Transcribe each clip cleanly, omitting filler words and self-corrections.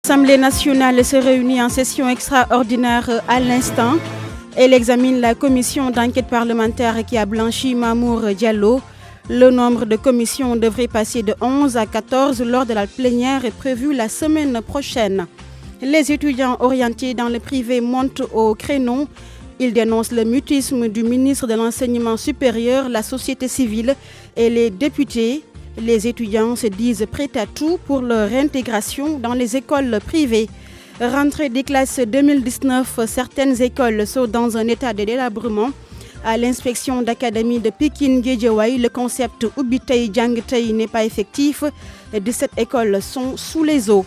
L'Assemblée nationale se réunit en session extraordinaire à l'instant. Elle examine la commission d'enquête parlementaire qui a blanchi Mamour Diallo. Le nombre de commissions devrait passer de 11 à 14 lors de la plénière prévue la semaine prochaine. Les étudiants orientés dans le privé montent au créneau. Ils dénoncent le mutisme du ministre de l'Enseignement supérieur, la société civile et les députés. Les étudiants se disent prêts à tout pour leur réintégration dans les écoles privées. Rentrée des classes 2019, certaines écoles sont dans un état de délabrement. À l'inspection d'académie de Pikine-Guédiawaye, le concept Ubitei Djangtei n'est pas effectif. 17 écoles sont sous les eaux.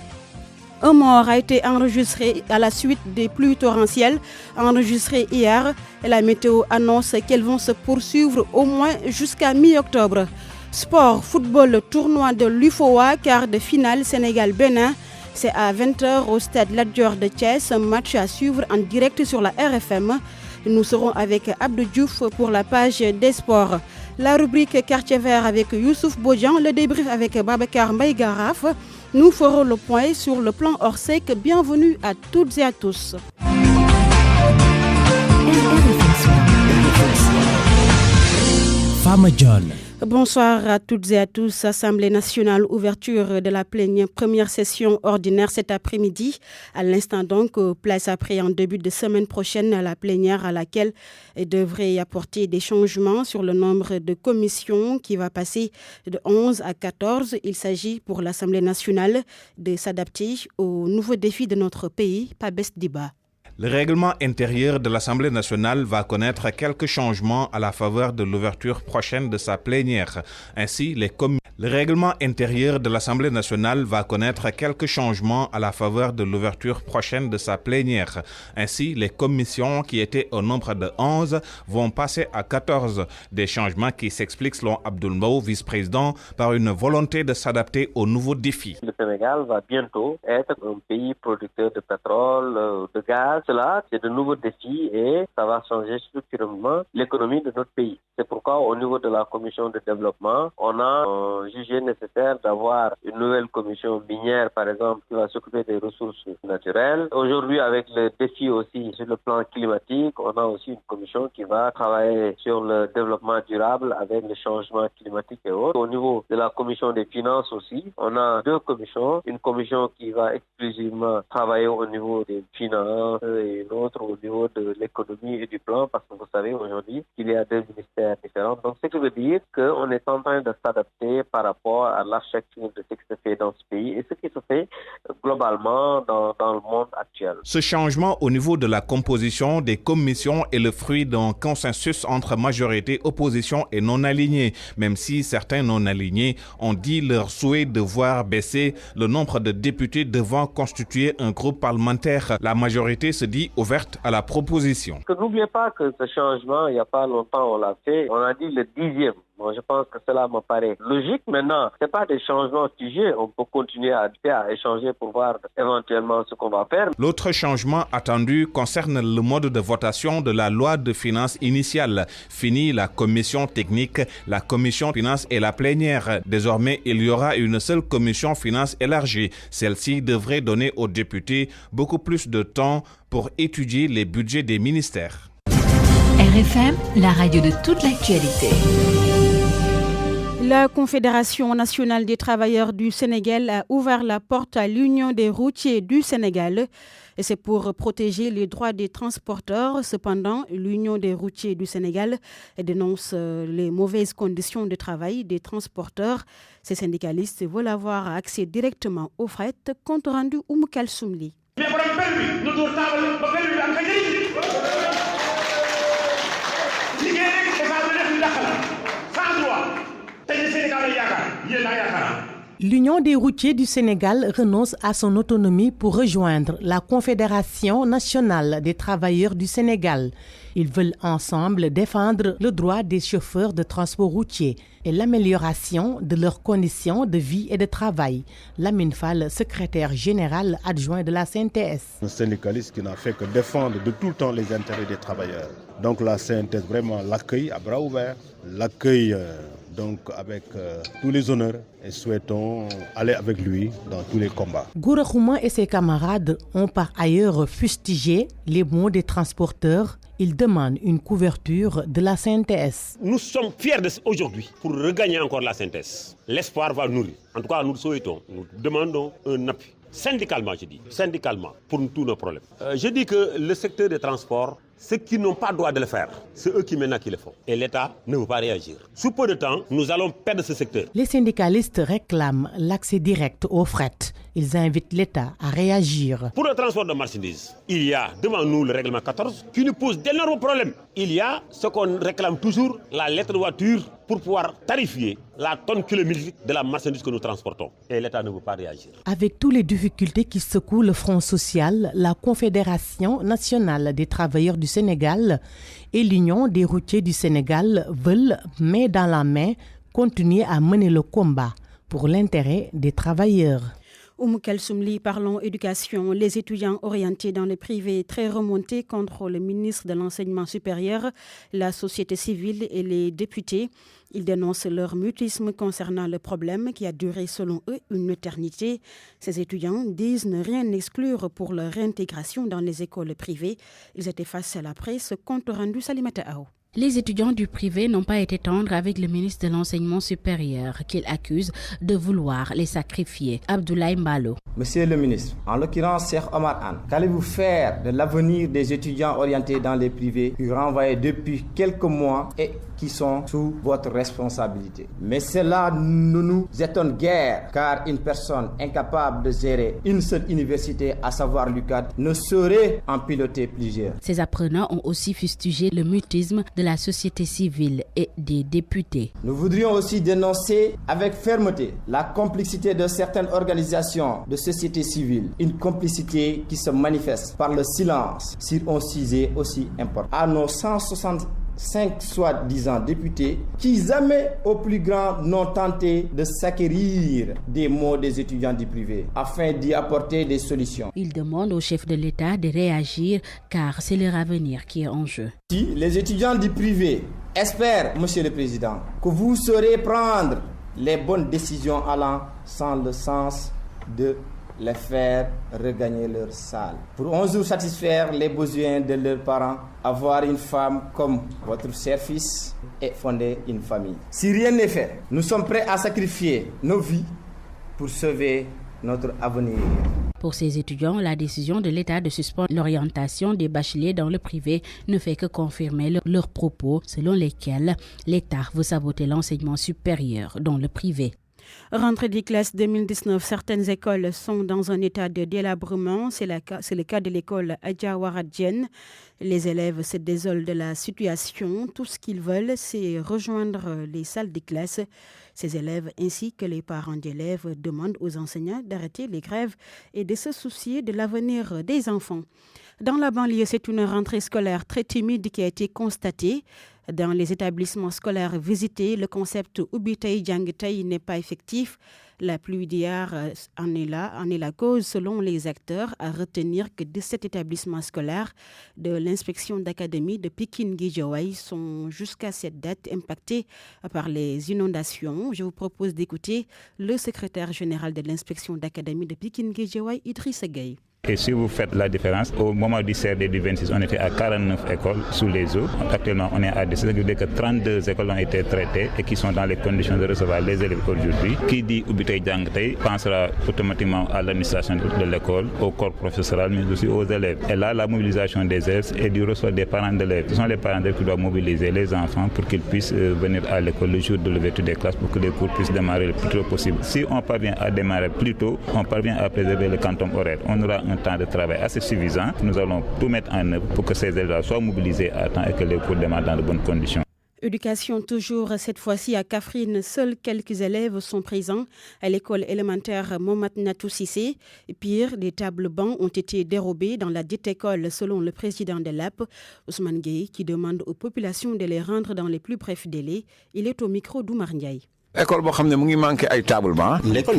Un mort a été enregistré à la suite des pluies torrentielles enregistrées hier. La météo annonce qu'elles vont se poursuivre au moins jusqu'à mi-octobre. Sport, football, tournoi de l'UFOA, quart de finale Sénégal-Bénin. C'est à 20h au stade Lat Dior de Thiès, un match à suivre en direct sur la RFM. Nous serons avec Abdou Diouf pour la page des sports. La rubrique Quartier Vert avec Youssouf Bodian, le débrief avec Babacar Mbaye-Garaf. Nous ferons le point sur le plan Orsec. Bienvenue à toutes et à tous. Fama John. Bonsoir à toutes et à tous. Assemblée nationale, ouverture de la première session ordinaire cet après-midi. À l'instant donc, place après en début de semaine prochaine à la plénière à laquelle devrait apporter des changements sur le nombre de commissions qui va passer de 11 à 14. Il s'agit pour l'Assemblée nationale de s'adapter aux nouveaux défis de notre pays. Pabès Diba. Le règlement intérieur de l'Assemblée nationale va connaître quelques changements à la faveur de l'ouverture prochaine de sa plénière. Ainsi, le règlement intérieur de l'Assemblée nationale va connaître quelques changements à la faveur de l'ouverture prochaine de sa plénière. Ainsi, les commissions qui étaient au nombre de 11 vont passer à 14. Des changements qui s'expliquent selon Abdoul Mbow, vice-président, par une volonté de s'adapter aux nouveaux défis. Le Sénégal va bientôt être un pays producteur de pétrole, de gaz. Cela, c'est de nouveaux défis et ça va changer structurellement l'économie de notre pays. C'est pourquoi au niveau de la commission de développement, on a jugé nécessaire d'avoir une nouvelle commission minière, par exemple, qui va s'occuper des ressources naturelles. Aujourd'hui, avec le défi aussi sur le plan climatique, on a aussi une commission qui va travailler sur le développement durable avec le changement climatique et autres. Au niveau de la commission des finances aussi, on a deux commissions. Une commission qui va exclusivement travailler au niveau des finances et une autre au niveau de l'économie et du plan, parce que vous savez aujourd'hui qu'il y a deux ministères différents. Donc, ce qui veut dire qu'on est en train de s'adapter par rapport à l'architecture de ce qui se fait dans ce pays et ce qui se fait globalement dans le monde actuel. Ce changement au niveau de la composition des commissions est le fruit d'un consensus entre majorité, opposition et non-alignés, même si certains non-alignés ont dit leur souhait de voir baisser le nombre de députés devant constituer un groupe parlementaire. La majorité se dit ouverte à la proposition. N'oubliez pas que ce changement, il n'y a pas longtemps, on l'a fait. On a dit le 10e. Bon, je pense que cela me paraît logique. Maintenant, ce n'est pas des changements figés. On peut continuer à échanger pour voir éventuellement ce qu'on va faire. L'autre changement attendu concerne le mode de votation de la loi de finances initiale. Fini la commission technique, la commission finances et la plénière. Désormais, il y aura une seule commission finances élargie. Celle-ci devrait donner aux députés beaucoup plus de temps pour étudier les budgets des ministères. RFM, la radio de toute l'actualité. La Confédération nationale des travailleurs du Sénégal a ouvert la porte à l'Union des routiers du Sénégal. Et c'est pour protéger les droits des transporteurs. Cependant, l'Union des routiers du Sénégal dénonce les mauvaises conditions de travail des transporteurs. Ces syndicalistes veulent avoir accès directement au fret. Compte rendu Oumkal Soumli. L'Union des routiers du Sénégal renonce à son autonomie pour rejoindre la Confédération nationale des travailleurs du Sénégal. Ils veulent ensemble défendre le droit des chauffeurs de transport routier et l'amélioration de leurs conditions de vie et de travail. Lamine Fall, secrétaire général adjoint de la CNTS. Un syndicaliste qui n'a fait que défendre de tout le temps les intérêts des travailleurs. Donc la CNTS vraiment l'accueille à bras ouverts, l'accueille donc avec tous les honneurs et souhaitons aller avec lui dans tous les combats. Gora Khouma et ses camarades ont par ailleurs fustigé les mots des transporteurs. Ils demandent une couverture de la CNTS. Nous sommes fiers aujourd'hui pour regagner encore la CNTS. L'espoir va nourrir. En tout cas, nous le souhaitons. Nous demandons un appui. Syndicalement, je dis. Syndicalement, pour tous nos problèmes. Je dis que le secteur des transports, ceux qui n'ont pas le droit de le faire, c'est eux qui maintenant qui le font. Et l'État ne veut pas réagir. Sous peu de temps, nous allons perdre ce secteur. Les syndicalistes réclament l'accès direct au fret. Ils invitent l'État à réagir. Pour le transport de marchandises, il y a devant nous le règlement 14 qui nous pose d'énormes problèmes. Il y a ce qu'on réclame toujours, la lettre de voiture pour pouvoir tarifier la tonne kilométrique de la marchandise que nous transportons. Et l'État ne veut pas réagir. Avec toutes les difficultés qui secouent le Front social, la Confédération nationale des travailleurs du Sénégal et l'Union des routiers du Sénégal veulent, main dans la main, continuer à mener le combat pour l'intérêt des travailleurs. Oumou Kalsoumli, parlons éducation. Les étudiants orientés dans le privé très remontés contre le ministre de l'Enseignement supérieur, la société civile et les députés. Ils dénoncent leur mutisme concernant le problème qui a duré selon eux une éternité. Ces étudiants disent ne rien exclure pour leur réintégration dans les écoles privées. Ils étaient face à la presse, compte rendu Salimata Ao. Les étudiants du privé n'ont pas été tendres avec le ministre de l'Enseignement supérieur qu'ils accusent de vouloir les sacrifier. Abdoulaye Mbalo. Monsieur le ministre, en l'occurrence Cheikh Omar Anne, qu'allez-vous faire de l'avenir des étudiants orientés dans les privés qui renvoyés depuis quelques mois et qui sont sous votre responsabilité? Mais cela ne nous étonne guère, car une personne incapable de gérer une seule université, à savoir l'UCAD, ne saurait en piloter plusieurs. Ces apprenants ont aussi fustigé le mutisme de la société civile et des députés. Nous voudrions aussi dénoncer avec fermeté la complicité de certaines organisations de société civile, une complicité qui se manifeste par le silence sur un sujet aussi important. À nos 165 soi-disant députés qui jamais au plus grand n'ont tenté de s'acquérir des mots des étudiants du privé afin d'y apporter des solutions. Ils demandent au chef de l'État de réagir car c'est leur avenir qui est en jeu. Si les étudiants du privé espèrent, Monsieur le Président, que vous saurez prendre les bonnes décisions allant sans le sens de les faire regagner leur salle. Pour un jour satisfaire les besoins de leurs parents, avoir une femme comme votre cher fils et fonder une famille. Si rien n'est fait, nous sommes prêts à sacrifier nos vies pour sauver notre avenir. Pour ces étudiants, la décision de l'État de suspendre l'orientation des bacheliers dans le privé ne fait que confirmer leurs propos selon lesquels l'État veut saboter l'enseignement supérieur dans le privé. Rentrée des classes 2019, certaines écoles sont dans un état de délabrement. C'est le cas de l'école Adjawaradjen. Les élèves se désolent de la situation. Tout ce qu'ils veulent, c'est rejoindre les salles de classe. Ces élèves ainsi que les parents d'élèves demandent aux enseignants d'arrêter les grèves et de se soucier de l'avenir des enfants. Dans la banlieue, c'est une rentrée scolaire très timide qui a été constatée. Dans les établissements scolaires visités, le concept Ubitei Djangtei n'est pas effectif. La pluie d'hier en est la cause, selon les acteurs, à retenir que 17 établissements scolaires de l'inspection d'académie de Pikine-Guédiawaye sont jusqu'à cette date impactés par les inondations. Je vous propose d'écouter le secrétaire général de l'inspection d'académie de Pikine-Guédiawaye, Idrissa Gueye. Et si vous faites la différence, au moment du CRD du 26, on était à 49 écoles sous les eaux. Actuellement, on est à 10. Ça veut dire que 32 écoles ont été traitées et qui sont dans les conditions de recevoir les élèves aujourd'hui. Qui dit Ubitei Djangtei pensera automatiquement à l'administration de l'école, au corps professoral, mais aussi aux élèves. Et là, la mobilisation des élèves et du ressort des parents d'élèves. Ce sont les parents d'élèves qui doivent mobiliser les enfants pour qu'ils puissent venir à l'école le jour de l'ouverture des classes pour que les cours puissent démarrer le plus tôt possible. Si on parvient à démarrer plus tôt, on parvient à préserver le quantum horaire. On aura un temps de travail assez suffisant. Nous allons tout mettre en œuvre pour que ces élèves soient mobilisés à temps et que les cours démarrent dans de bonnes conditions. Éducation toujours, cette fois-ci à Kaffrine, seuls quelques élèves sont présents à l'école élémentaire Mohamed Natou Cissé. Pire, des tables bancs ont été dérobées dans la dite école selon le président de l'AP, Ousmane Gueye, qui demande aux populations de les rendre dans les plus brefs délais. Il est au micro d'Oumar Ndiaye. L'école n'a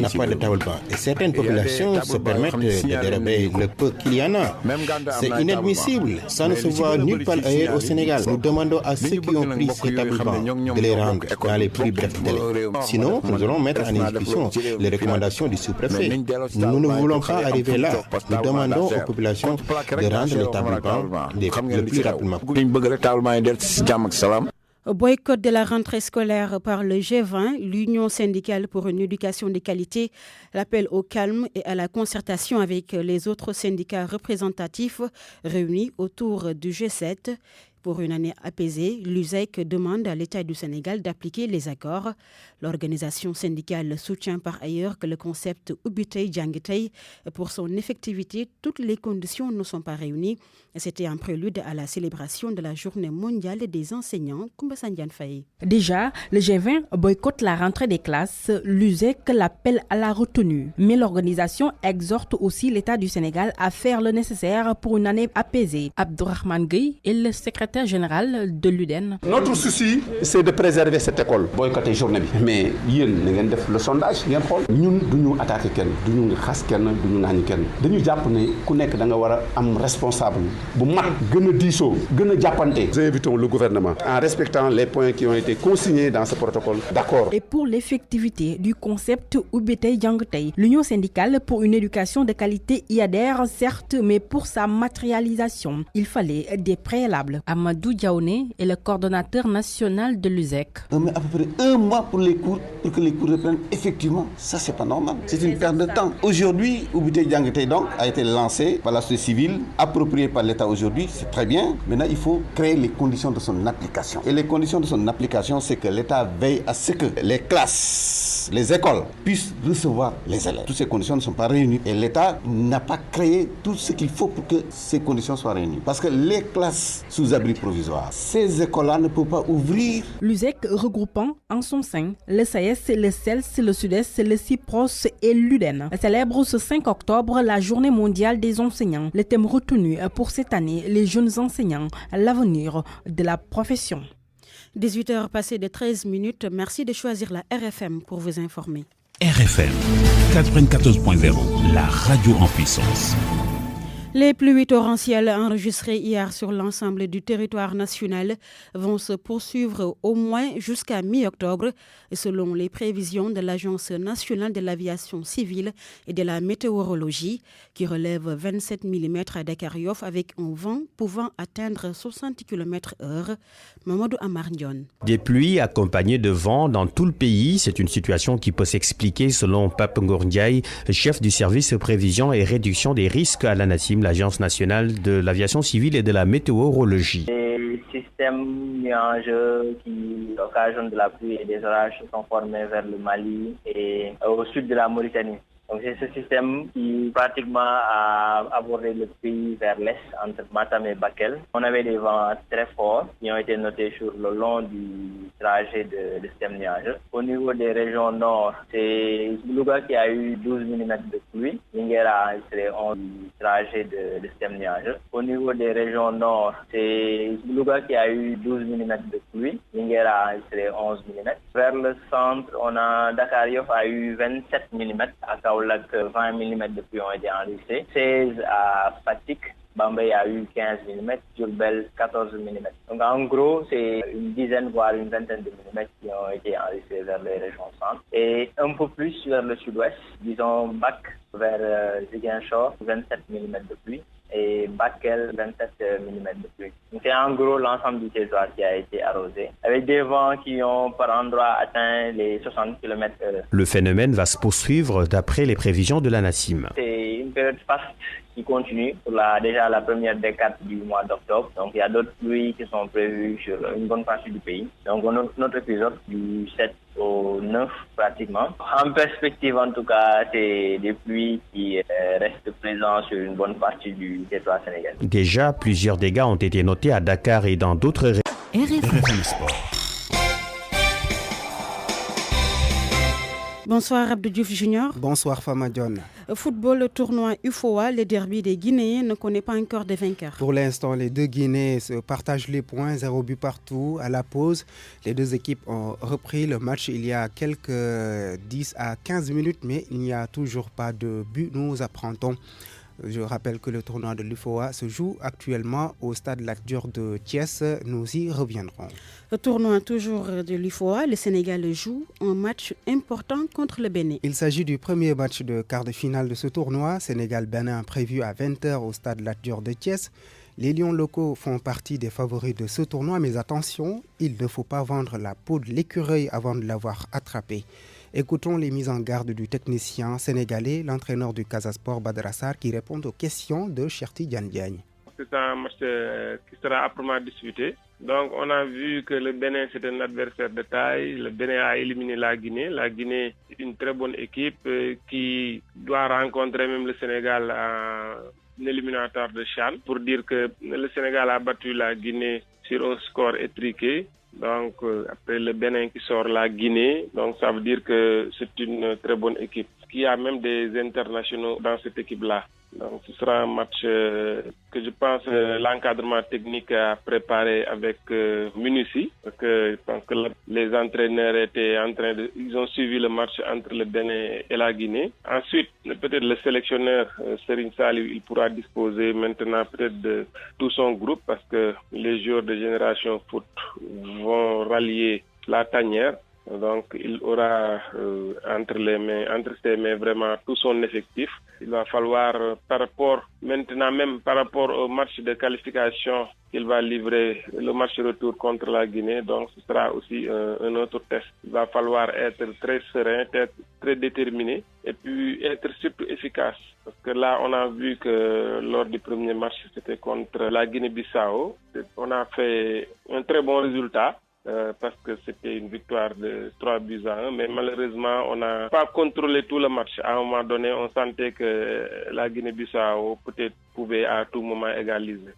pas de table-banc et certaines populations se permettent de dérober le peu qu'il y en a. C'est inadmissible. Ça ne se voit nulle part ailleurs au Sénégal. Nous demandons à ceux qui ont pris ces table-bancs de les rendre dans les plus brefs délais. Sinon, nous allons mettre en exécution les recommandations du sous-préfet. Nous ne voulons pas arriver là. Nous demandons aux populations de rendre les table-bancs le plus rapidement. Boycott de la rentrée scolaire par le G20, l'Union syndicale pour une éducation de qualité, l'appel au calme et à la concertation avec les autres syndicats représentatifs réunis autour du G7. Pour une année apaisée, l'USEC demande à l'État du Sénégal d'appliquer les accords. L'organisation syndicale soutient par ailleurs que le concept Ubitei Djangitei, pour son effectivité, toutes les conditions ne sont pas réunies. C'était un prélude à la célébration de la Journée mondiale des enseignants. Koumba Sandiane Faye. Déjà, le G20 boycotte la rentrée des classes. L'USEC l'appelle à la retenue. Mais l'organisation exhorte aussi l'État du Sénégal à faire le nécessaire pour une année apaisée. Abdourahmane Gueye est le secrétaire général de l'UDEN. Notre souci, c'est de préserver cette école. Boycotter journée. Mais yéen na ngeen def le sondage ngeen xool ñun duñu attaquer kenn duñu xas kenn duñu nañ kenn dañu jàpp ne ku nekk da nga war a am responsable bu mat gën a diisoo gën a jàppante. Nous invitons le gouvernement en respectant les points qui ont été consignés dans ce protocole d'accord. Et pour l'effectivité du concept Ubitei Djangitei, l'Union syndicale pour une éducation de qualité y adhère certes, mais pour sa matérialisation, il fallait des préalables. Amadou Diaoné est le coordonnateur national de l'USEC. On met à peu près un mois pour les cours, pour que les cours reprennent. Effectivement, ça c'est pas normal. C'est une perte de temps. Aujourd'hui, Ubitei Djangitei donc a été lancé par la société civile, approprié par l'État aujourd'hui, c'est très bien. Maintenant, il faut créer les conditions de son application. Et les conditions de son application, c'est que l'État veille à ce que les classes, les écoles puissent recevoir les élèves. Toutes ces conditions ne sont pas réunies et l'État n'a pas créé tout ce qu'il faut pour que ces conditions soient réunies. Parce que les classes sous abri provisoire, ces écoles-là ne peuvent pas ouvrir. L'USEC regroupant en son sein le SAES, le CELS, le SUDES, le CIPROS et l'UDEN célèbre ce 5 octobre la Journée mondiale des enseignants. Le thème retenu pour cette année, les jeunes enseignants, l'avenir de la profession. 18h passées de 13 minutes. Merci de choisir la RFM pour vous informer. RFM 94.0, la radio en puissance. Les pluies torrentielles enregistrées hier sur l'ensemble du territoire national vont se poursuivre au moins jusqu'à mi-octobre, selon les prévisions de l'Agence nationale de l'aviation civile et de la météorologie, qui relève 27 mm à Dakar-Yoff avec un vent pouvant atteindre 60 km/h. Mamadou Amar Ndione. Des pluies accompagnées de vent dans tout le pays, c'est une situation qui peut s'expliquer selon Pape Ngor Ndiaye, chef du service prévision et réduction des risques à l'ANACIM, l'Agence nationale de l'aviation civile et de la météorologie. Les systèmes nuageux qui occasionnent de la pluie et des orages sont formés vers le Mali et au sud de la Mauritanie. Donc c'est ce système qui pratiquement a abordé le pays vers l'est, entre Matam et Bakel. On avait des vents très forts qui ont été notés sur le long du trajet de système nuageux. Au niveau des régions nord, c'est Louga qui a eu 12 mm de pluie. Linguère a enregistré 11 du trajet de système nuageux. Au niveau des régions nord, c'est Louga qui a eu 12 mm de pluie. Linguère a enregistré 11 mm. Vers le centre, on a Dakar-Yoff a eu 27 mm. À Kaolack, 20 mm de pluie ont été enregistrés. 16 à Fatick. Bambey a eu 15 mm, Diourbel 14 mm. Donc en gros, c'est une dizaine voire une vingtaine de millimètres qui ont été enregistrés vers les régions centres. Et un peu plus vers le sud-ouest, disons Bac vers Ziguinchor, 27 mm de pluie. Et Bakel, 27 mm de pluie. Donc c'est en gros l'ensemble du territoire qui a été arrosé, avec des vents qui ont par endroits atteint les 60 km/h. Le phénomène va se poursuivre d'après les prévisions de l'ANACIM. C'est une période faste qui continue pour déjà la première décade du mois d'octobre. Donc il y a d'autres pluies qui sont prévues sur une bonne partie du pays. Donc notre épisode du 7 au 9 pratiquement. En perspective en tout cas, c'est des pluies qui restent présentes sur une bonne partie du territoire sénégalais. Déjà, plusieurs dégâts ont été notés à Dakar et dans d'autres régions. RFM Sport. Bonsoir Abdou Diouf Junior. Bonsoir Fama John. Football tournoi UFOA, le derby des Guinéens ne connaît pas encore de vainqueur. Pour l'instant, les deux Guinéens se partagent les points, 0 but partout. À la pause, les deux équipes ont repris le match il y a quelques 10 à 15 minutes, mais il n'y a toujours pas de but, nous apprendons. Je rappelle que le tournoi de l'UFOA se joue actuellement au stade Lat Dior de Thiès. Nous y reviendrons. Le tournoi toujours de l'UFOA, le Sénégal joue un match important contre le Bénin. Il s'agit du premier match de quart de finale de ce tournoi. Sénégal-Bénin prévu à 20h au stade Lat Dior de Thiès. Les Lions locaux font partie des favoris de ce tournoi, mais attention, il ne faut pas vendre la peau de l'écureuil avant de l'avoir attrapé. Écoutons les mises en garde du technicien sénégalais, l'entraîneur du Casa Sport Badara Sarr, qui répond aux questions de Cherti Diagne. C'est un match qui sera âprement disputé. Donc on a vu que le Bénin c'est un adversaire de taille. Le Bénin a éliminé la Guinée. La Guinée est une très bonne équipe qui doit rencontrer même le Sénégal en éliminatoire de CHAN. Pour dire que le Sénégal a battu la Guinée sur un score étriqué. Donc après le Bénin qui sort la Guinée, donc ça veut dire que c'est une très bonne équipe. Il y a même des internationaux dans cette équipe-là. Donc ce sera un match que je pense l'encadrement technique a préparé avec minutie, parce que je pense que les entraîneurs étaient ils ont suivi le match entre le Bénin et la Guinée. Ensuite, peut-être le sélectionneur Serigne Saliou, il pourra disposer maintenant peut-être de tout son groupe, parce que les joueurs de Génération Foot vont rallier la tanière. Donc il aura entre ses mains vraiment tout son effectif. Il va falloir par rapport au match de qualification qu'il va livrer, le match retour contre la Guinée, donc ce sera aussi un autre test. Il va falloir être très serein, être très déterminé et puis être surtout efficace. Parce que là, on a vu que lors du premier match, c'était contre la Guinée-Bissau. On a fait un très bon résultat. Parce que c'était une victoire de 3-1, mais malheureusement, on n'a pas contrôlé tout le match. À un moment donné, on sentait que la Guinée-Bissau peut-être pouvait à tout moment égaliser.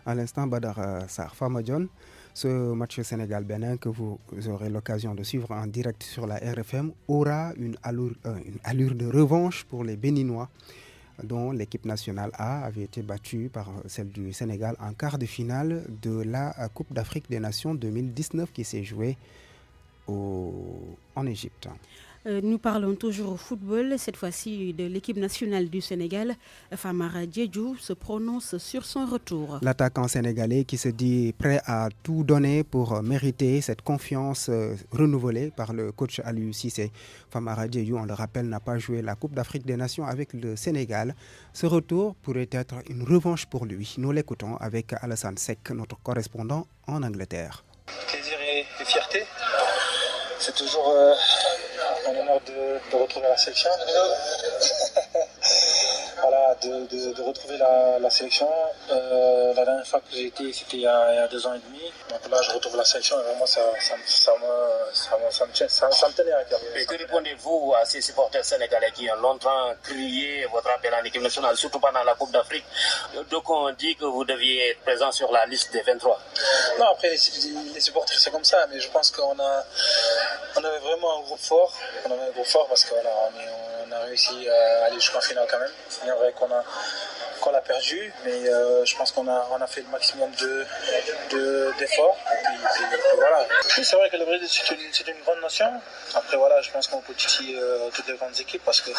À l'instant, Badara Sarr, Fama John, ce match Sénégal-Bénin que vous aurez l'occasion de suivre en direct sur la RFM aura une allure de revanche pour les Béninois, dont l'équipe nationale A avait été battue par celle du Sénégal en quart de finale de la Coupe d'Afrique des Nations 2019 qui s'est jouée en Égypte. Nous parlons toujours au football, cette fois-ci de l'équipe nationale du Sénégal. Famara Diédhiou se prononce sur son retour. L'attaquant sénégalais qui se dit prêt à tout donner pour mériter cette confiance renouvelée par le coach Aliou Cissé. Famara Diédhiou, on le rappelle, n'a pas joué la Coupe d'Afrique des Nations avec le Sénégal. Ce retour pourrait être une revanche pour lui. Nous l'écoutons avec Alassane Seck, notre correspondant en Angleterre. Plaisir et fierté. C'est toujours un honneur de retrouver la sélection. Voilà, de retrouver la sélection. La dernière fois que j'ai été, c'était il y a 2 ans et demi. Donc là, je retrouve la sélection et vraiment, ça me tenait à cœur. Et que répondez-vous à ces supporters sénégalais qui ont longtemps crié votre appel en équipe nationale, surtout pendant la Coupe d'Afrique? Donc on dit que vous deviez être présent sur la liste des 23. Non, après, les supporters, c'est comme ça, mais je pense qu'on avait vraiment un groupe fort. On avait un groupe fort parce que voilà, on a réussi à aller jusqu'en finale quand même. Il est vrai qu'on l'a perdu, mais je pense qu'on a fait le maximum d'efforts. Et puis voilà. Oui, c'est vrai que le Brésil, c'est une grande nation. Après, voilà, je pense qu'on peut titiller toutes les grandes équipes parce que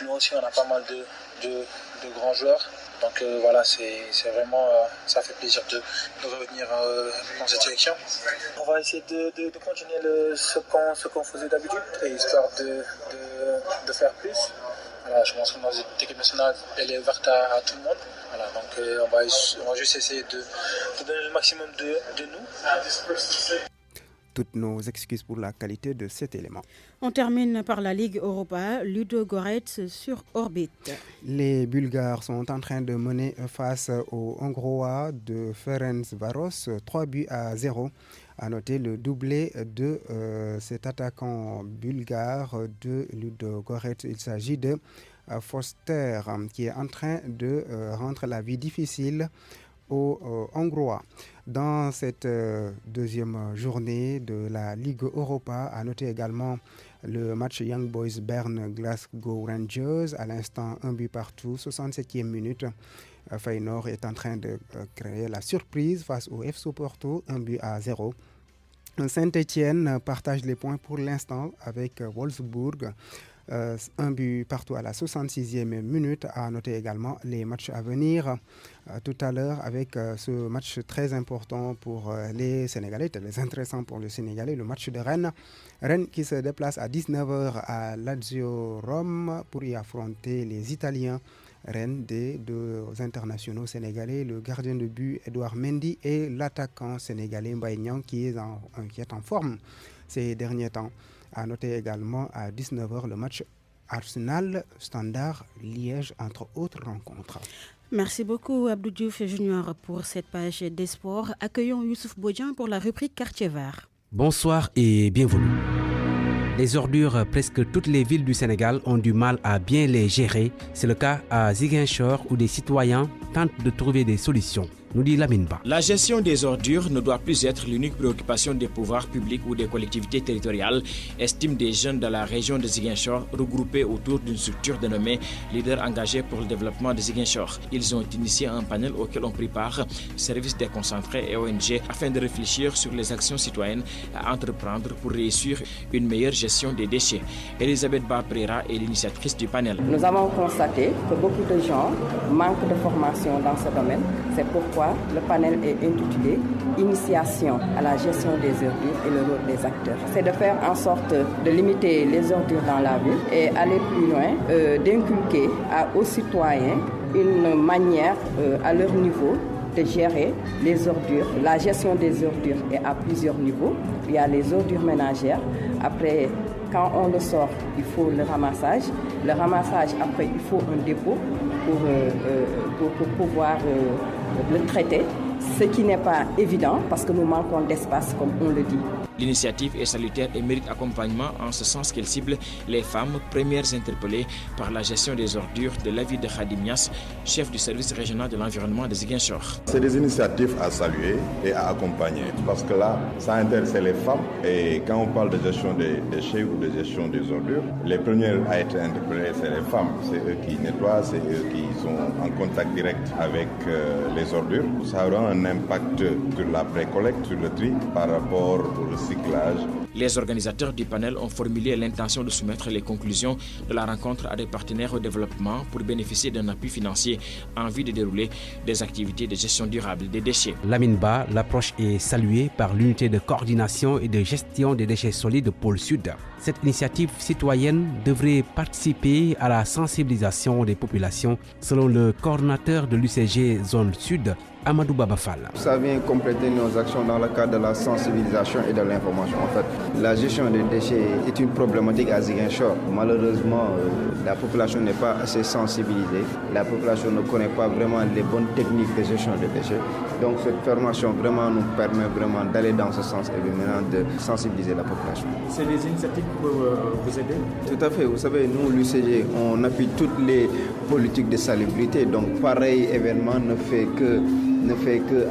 nous aussi, on a pas mal de grands joueurs. Donc voilà, c'est vraiment, ça fait plaisir de revenir dans cette sélection. On va essayer de continuer ce qu'on faisait d'habitude, histoire de faire plus. Voilà, je pense que notre équipe nationale, elle est ouverte à tout le monde. Voilà, donc on va juste essayer de donner le maximum de nous. Toutes nos excuses pour la qualité de cet élément. On termine par la Ligue Europa, Ludogorets sur orbite. Les Bulgares sont en train de mener face aux Hongrois de Ferencváros, 3-0. À noter le doublé de cet attaquant bulgare de Ludogorets. Il s'agit de Foster qui est en train de rendre la vie difficile aux Hongrois. Dans cette deuxième journée de la Ligue Europa, à noter également Le match Young Boys Bern Glasgow Rangers, à l'instant 1 but partout, 67e minute. Feyenoord est en train de créer la surprise face au FC Porto, 1-0. Saint-Étienne partage les points pour l'instant avec Wolfsburg. 1 but partout à la 66e minute. À noter également les matchs à venir tout à l'heure avec ce match très important pour les Sénégalais, très intéressant pour les Sénégalais, le match de Rennes. Rennes qui se déplace à 19h à Lazio Rome pour y affronter les Italiens. Rennes des deux internationaux sénégalais, le gardien de but Edouard Mendy et l'attaquant sénégalais Mbaye Niang qui est en forme ces derniers temps. À noter également à 19h le match Arsenal-Standard-Liège, entre autres rencontres. Merci beaucoup Abdou Diouf Junior pour cette page des sports. Accueillons Youssouf Bodian pour la rubrique Quartier Vert. Bonsoir et bienvenue. Les ordures, presque toutes les villes du Sénégal ont du mal à bien les gérer. C'est le cas à Ziguinchor où des citoyens tentent de trouver des solutions, nous dit Lamine Ba. La gestion des ordures ne doit plus être l'unique préoccupation des pouvoirs publics ou des collectivités territoriales, estiment des jeunes de la région de Ziguinchor regroupés autour d'une structure dénommée Leaders engagés pour le développement de Ziguinchor. Ils ont initié un panel auquel ont pris part services déconcentrés et ONG afin de réfléchir sur les actions citoyennes à entreprendre pour réussir une meilleure gestion des déchets. Elisabeth Ba-Prera est l'initiatrice du panel. Nous avons constaté que beaucoup de gens manquent de formation dans ce domaine. C'est pourquoi le panel est intitulé « Initiation à la gestion des ordures et le rôle des acteurs ». C'est de faire en sorte de limiter les ordures dans la ville et aller plus loin, d'inculquer aux citoyens une manière à leur niveau de gérer les ordures. La gestion des ordures est à plusieurs niveaux. Il y a les ordures ménagères. Après, quand on le sort, il faut le ramassage. Le ramassage, après, il faut un dépôt pour pouvoir le traiter, ce qui n'est pas évident parce que nous manquons d'espace, comme on le dit. L'initiative est salutaire et mérite accompagnement en ce sens qu'elle cible les femmes premières interpellées par la gestion des ordures de l'avis de Khadim Niass, chef du service régional de l'environnement de Ziguinchor. C'est des initiatives à saluer et à accompagner parce que là, ça intéresse les femmes et quand on parle de gestion des déchets ou de gestion des ordures, les premières à être interpellées, c'est les femmes. C'est eux qui nettoient, c'est eux qui sont en contact direct avec les ordures. Ça aura un impact sur la pré-collecte, sur le tri par rapport au recyclage. Les organisateurs du panel ont formulé l'intention de soumettre les conclusions de la rencontre à des partenaires au développement pour bénéficier d'un appui financier en vue de dérouler des activités de gestion durable des déchets. Lamine Ba, l'approche est saluée par l'unité de coordination et de gestion des déchets solides Pôle Sud. Cette initiative citoyenne devrait participer à la sensibilisation des populations, selon le coordinateur de l'UCG Zone Sud, Amadou Babafal. Ça vient compléter nos actions dans le cadre de la sensibilisation et de l'information. En fait, la gestion des déchets est une problématique à Ziguinchor. Malheureusement, la population n'est pas assez sensibilisée. La population ne connaît pas vraiment les bonnes techniques de gestion des déchets. Donc cette formation vraiment nous permet vraiment d'aller dans ce sens et maintenant de sensibiliser la population. C'est des initiatives qui peuvent vous aider? Tout à fait. Vous savez, nous, l'UCG, on appuie toutes les politiques de salubrité. Donc pareil événement ne fait que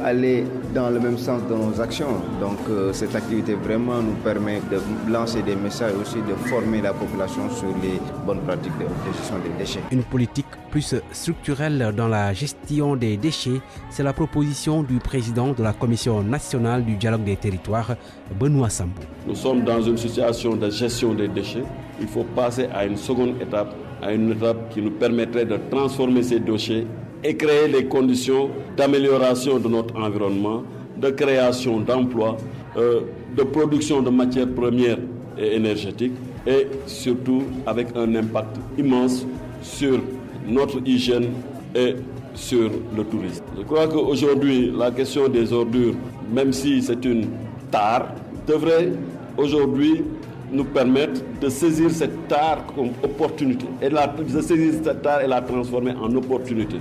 aller dans le même sens de nos actions. Donc cette activité vraiment nous permet de lancer des messages aussi, de former la population sur les bonnes pratiques de gestion des déchets. Une politique plus structurelle dans la gestion des déchets, c'est la proposition du président de la Commission nationale du dialogue des territoires, Benoît Sambou. Nous sommes dans une situation de gestion des déchets. Il faut passer à une seconde étape, à une étape qui nous permettrait de transformer ces déchets et créer les conditions d'amélioration de notre environnement, de création d'emplois, de production de matières premières et énergétiques et surtout avec un impact immense sur notre hygiène et sur le tourisme. Je crois qu'aujourd'hui, la question des ordures, même si c'est une tare, devrait aujourd'hui nous permettre de saisir cette tare comme opportunité et de saisir cette tare et la transformer en opportunité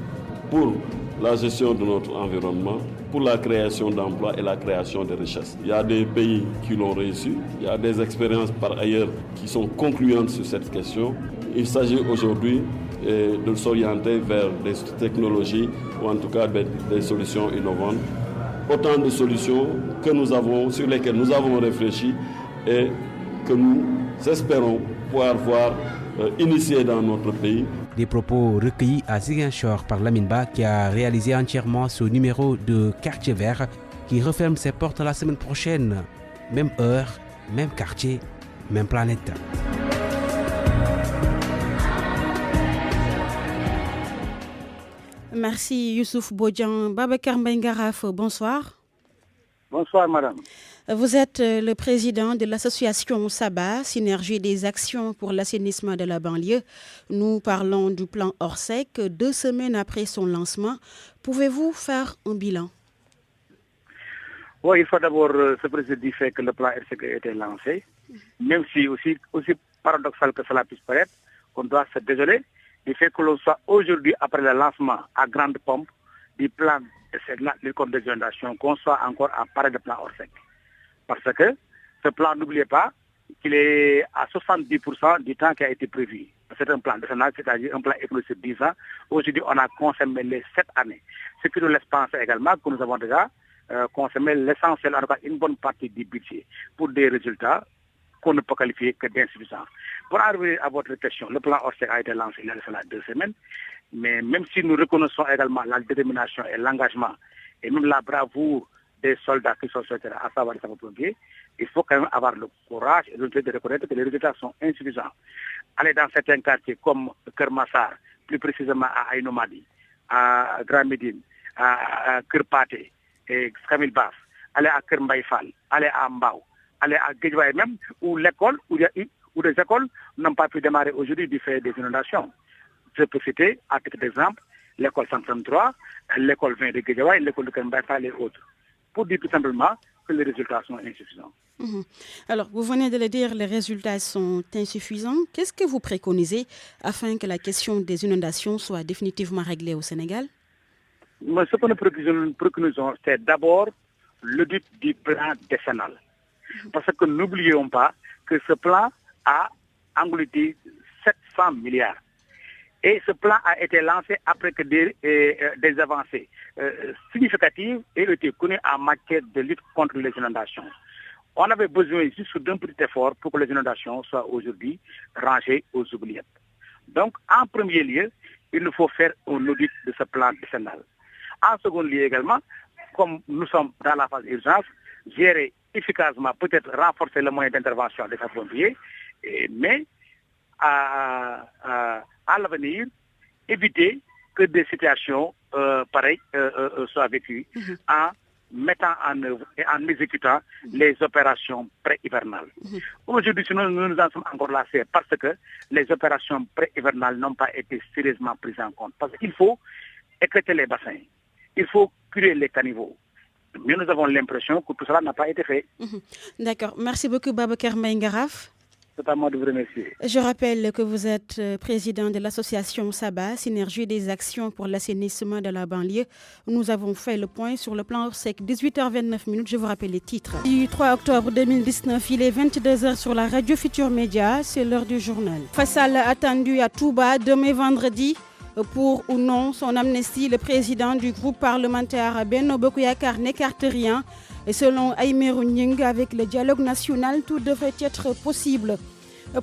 pour la gestion de notre environnement, pour la création d'emplois et la création de richesses. Il y a des pays qui l'ont réussi, il y a des expériences par ailleurs qui sont concluantes sur cette question. Il s'agit aujourd'hui de s'orienter vers des technologies ou en tout cas des solutions innovantes. Autant de solutions que nous avons, sur lesquelles nous avons réfléchi et que nous espérons pouvoir voir initier dans notre pays. Des propos recueillis à Ziguinchor par Lamine Ba qui a réalisé entièrement ce numéro de Quartier Vert qui referme ses portes la semaine prochaine. Même heure, même quartier, même planète. Merci Youssouf Bodian. Babacar Mbengaraf, bonsoir. Bonsoir madame. Vous êtes le président de l'association SABA, Synergie des actions pour l'assainissement de la banlieue. Nous parlons du plan Orsec 2 semaines après son lancement. Pouvez-vous faire un bilan? Oui, il faut d'abord se préciser du fait que le plan Orsec a été lancé. Même si aussi paradoxal que cela puisse paraître, on doit se désoler du fait que l'on soit aujourd'hui après le lancement à grande pompe du plan de compte des inondations, qu'on soit encore à parler de plan Orsec. Parce que ce plan, n'oubliez pas qu'il est à 70% du temps qui a été prévu. C'est un plan décennal, c'est-à-dire un plan économique sur 10 ans. Aujourd'hui, on a consommé les 7 années. Ce qui nous laisse penser également que nous avons déjà consommé l'essentiel, en tout cas une bonne partie du budget, pour des résultats qu'on ne peut qualifier que d'insuffisants. Pour arriver à votre question, le plan Orsec a été lancé il y a cela 2 semaines, mais même si nous reconnaissons également la détermination et l'engagement, et même la bravoure des soldats qui sont sur le terrain, à savoir les sapeurs-pompiers, il faut quand même avoir le courage et de reconnaître que les résultats sont insuffisants. Aller dans certains quartiers comme Kermassar, plus précisément à Aïnomadi, à Grand Médine, à Kerpate et Kamil Baf, aller à Kermbaïfal, aller à Mbao, aller à Guédiouaï même, où l'école, où des écoles n'ont pas pu démarrer aujourd'hui du fait des inondations. Je peux citer, à titre d'exemple, l'école 133, l'école 20 de Guédiouaï, l'école de Kermbaïfal et autres. Pour dire tout simplement que les résultats sont insuffisants. Alors, vous venez de le dire, les résultats sont insuffisants. Qu'est-ce que vous préconisez afin que la question des inondations soit définitivement réglée au Sénégal? Mais ce que nous préconisons, c'est d'abord l'audit du plan décennal. Parce que n'oublions pas que ce plan a englouti 700 milliards. Et ce plan a été lancé après que des avancées significatives aient été connues en matière de lutte contre les inondations. On avait besoin juste d'un petit effort pour que les inondations soient aujourd'hui rangées aux oubliettes. Donc, en premier lieu, il nous faut faire un audit de ce plan décennal. En second lieu également, comme nous sommes dans la phase d'urgence, gérer efficacement, peut-être renforcer le moyen d'intervention des sapeurs-pompiers, mais à l'avenir, éviter que des situations pareilles soient vécues en mettant en œuvre et en exécutant les opérations pré-hivernales. Aujourd'hui, nous en sommes encore là, c'est parce que les opérations pré-hivernales n'ont pas été sérieusement prises en compte. Parce qu'il faut écrêter les bassins, il faut curer les caniveaux. Mais nous avons l'impression que tout cela n'a pas été fait. D'accord. Merci beaucoup, Babacar Mbengaraf. C'est à moi de vous remercier. Je rappelle que vous êtes président de l'association SABA, Synergie des actions pour l'assainissement de la banlieue. Nous avons fait le point sur le plan Orsec. 18h29. Je vous rappelle les titres. Du 3 octobre 2019, il est 22h sur la radio Futur Média. C'est l'heure du journal. Faisal attendu à Touba demain vendredi. Pour ou non son amnistie, le président du groupe parlementaire Benno Bokk Yakaar n'écarte rien. Et selon Aïmerou Gningue, avec le dialogue national, tout devrait être possible.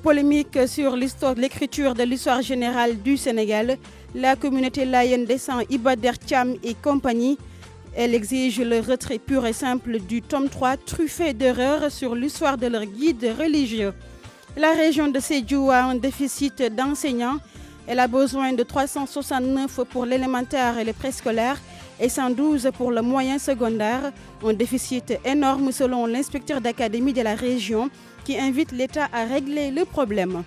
Polémique sur l'écriture de l'histoire générale du Sénégal. La communauté laïenne descend Iba Der Thiam et compagnie. Elle exige le retrait pur et simple du tome 3, truffé d'erreurs sur l'histoire de leur guide religieux. La région de Sédhiou a un déficit d'enseignants. Elle a besoin de 369 pour l'élémentaire et le préscolaire et 112 pour le moyen secondaire. Un déficit énorme selon l'inspecteur d'académie de la région qui invite l'État à régler le problème.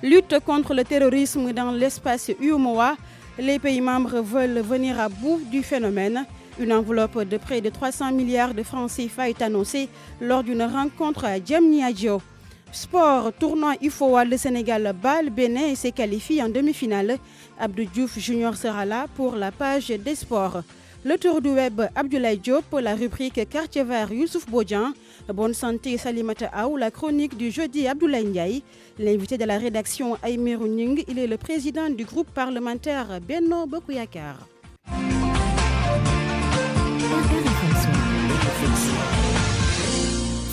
Lutte contre le terrorisme dans l'espace UEMOA. Les pays membres veulent venir à bout du phénomène. Une enveloppe de près de 300 milliards de francs CFA est annoncée lors d'une rencontre à Diamniadio. Sport, tournoi UFOA, le Sénégal bat le Bénin et s'est qualifié en demi-finale. Abdou Diouf Junior sera là pour la page des sports. Le tour du web, Abdoulaye Diop, la rubrique Quartier Vert, Youssouf Bodian. Bonne santé, Salimata Aou, la chronique du jeudi, Abdoulaye Ndiaye. L'invité de la rédaction, Aïmerou Gningue, il est le président du groupe parlementaire Benno Bokk Yakaar.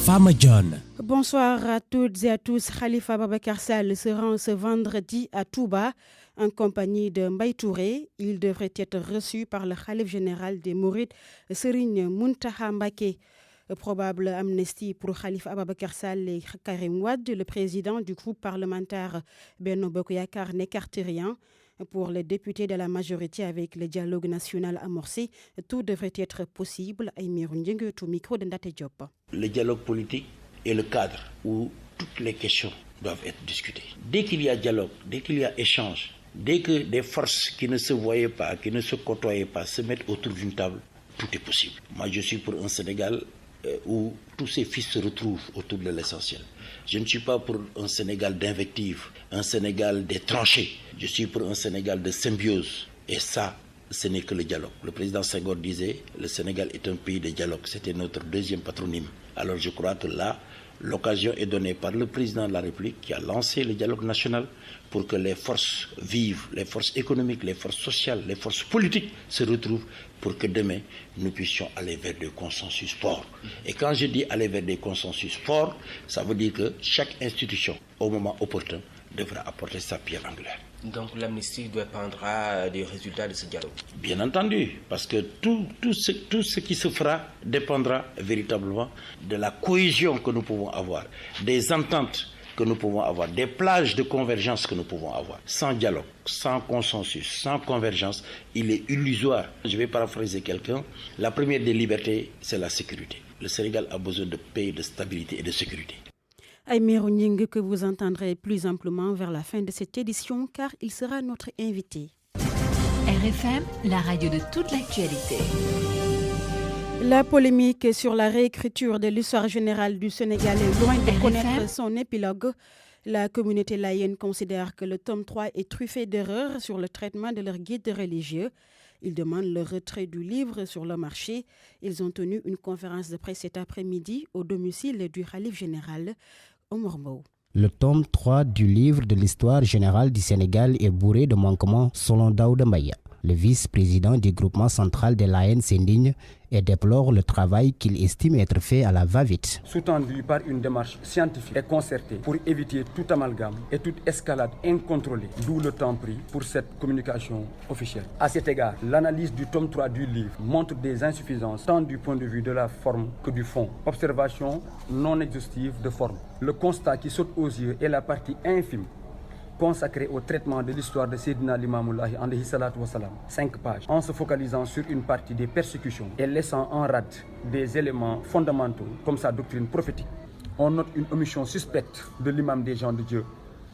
Fama John. Bonsoir à toutes et à tous. Khalifa Ababakar Sall se rend ce vendredi à Touba en compagnie de Mbaye Touré. Il devrait être reçu par le Khalif général des Mourides, Serigne Mountakha Mbacké. Probable amnistie pour Khalifa Ababakar Sall et Karim Wade. Le président du groupe parlementaire Benno Bokk Yakaar n'écarte rien. Pour les députés de la majorité avec le dialogue national amorcé, tout devrait être possible. Aïmirou Ndiégué, au micro de Ndate Diop. Le dialogue politique est le cadre où toutes les questions doivent être discutées. Dès qu'il y a dialogue, dès qu'il y a échange, dès que des forces qui ne se voyaient pas, qui ne se côtoyaient pas, se mettent autour d'une table, tout est possible. Moi, je suis pour un Sénégal où tous ces fils se retrouvent autour de l'essentiel. Je ne suis pas pour un Sénégal d'invective, un Sénégal des tranchées. Je suis pour un Sénégal de symbiose. Et ça, ce n'est que le dialogue. Le président Senghor disait, le Sénégal est un pays de dialogue. C'était notre deuxième patronyme. Alors je crois que là, l'occasion est donnée par le président de la République qui a lancé le dialogue national pour que les forces vives, les forces économiques, les forces sociales, les forces politiques se retrouvent pour que demain, nous puissions aller vers des consensus forts. Et quand je dis aller vers des consensus forts, ça veut dire que chaque institution, au moment opportun, devra apporter sa pierre angulaire. Donc l'amnistie dépendra des résultats de ce dialogue. Bien entendu, parce que tout ce qui se fera dépendra véritablement de la cohésion que nous pouvons avoir, des ententes que nous pouvons avoir, des plages de convergence que nous pouvons avoir. Sans dialogue, sans consensus, sans convergence, il est illusoire. Je vais paraphraser quelqu'un. La première des libertés, c'est la sécurité. Le Sénégal a besoin de paix, de stabilité et de sécurité. Aïmirou Ndiégué, que vous entendrez plus amplement vers la fin de cette édition, car il sera notre invité. RFM, la radio de toute l'actualité. La polémique sur la réécriture de l'histoire générale du Sénégal est loin de connaître son épilogue. La communauté laïenne considère que le tome 3 est truffé d'erreurs sur le traitement de leur guide religieux. Ils demandent le retrait du livre sur le marché. Ils ont tenu une conférence de presse cet après-midi au domicile du Khalif général Omar Mbow. Le tome 3 du livre de l'histoire générale du Sénégal est bourré de manquements selon Daouda Mbaye. Le vice-président du groupement central de l'AN s'indigne et déplore le travail qu'il estime être fait à la va-vite. Sous-tendu par une démarche scientifique et concertée pour éviter tout amalgame et toute escalade incontrôlée, d'où le temps pris pour cette communication officielle. À cet égard, l'analyse du tome 3 du livre montre des insuffisances tant du point de vue de la forme que du fond. Observation non exhaustive de forme. Le constat qui saute aux yeux est la partie infime consacré au traitement de l'histoire de Seydina Limamoulahi alayhi salatu wassalam, 5 pages, en se focalisant sur une partie des persécutions et laissant en rade des éléments fondamentaux comme sa doctrine prophétique. On note une omission suspecte de l'imam des gens de Dieu,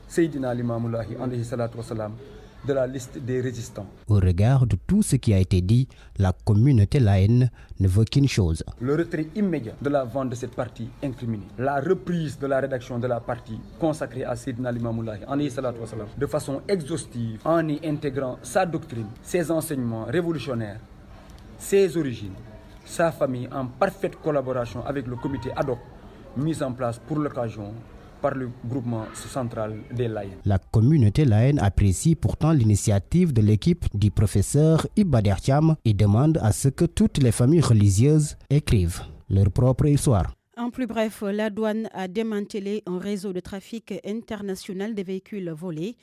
Seydina Limamoulahi alayhi salatu wassalam, de la liste des résistants. Au regard de tout ce qui a été dit, la communauté laïenne ne veut qu'une chose. Le retrait immédiat de la vente de cette partie incriminée. La reprise de la rédaction de la partie consacrée à Seydina Limamoulahi alayhi salatu wassalam de façon exhaustive en y intégrant sa doctrine, ses enseignements révolutionnaires, ses origines, sa famille en parfaite collaboration avec le comité ad hoc mis en place pour l'occasion par le groupement central des Laïens. La communauté laïenne apprécie pourtant l'initiative de l'équipe du professeur Iba Der Thiam et demande à ce que toutes les familles religieuses écrivent leur propre histoire. En plus bref, la douane a démantelé un réseau de trafic international de véhicules volés.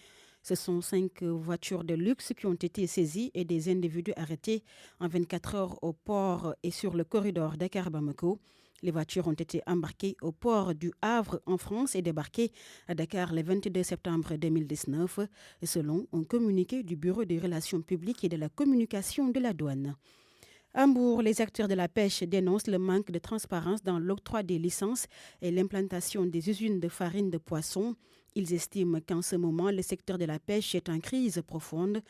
Ce sont 5 voitures de luxe qui ont été saisies et des individus arrêtés en 24 heures au port et sur le corridor Dakar-Bamako. Les voitures ont été embarquées au port du Havre en France et débarquées à Dakar le 22 septembre 2019, selon un communiqué du Bureau des relations publiques et de la communication de la douane. À Hambourg, les acteurs de la pêche dénoncent le manque de transparence dans l'octroi des licences et l'implantation des usines de farine de poisson. Ils estiment qu'en ce moment, le secteur de la pêche est en crise profonde.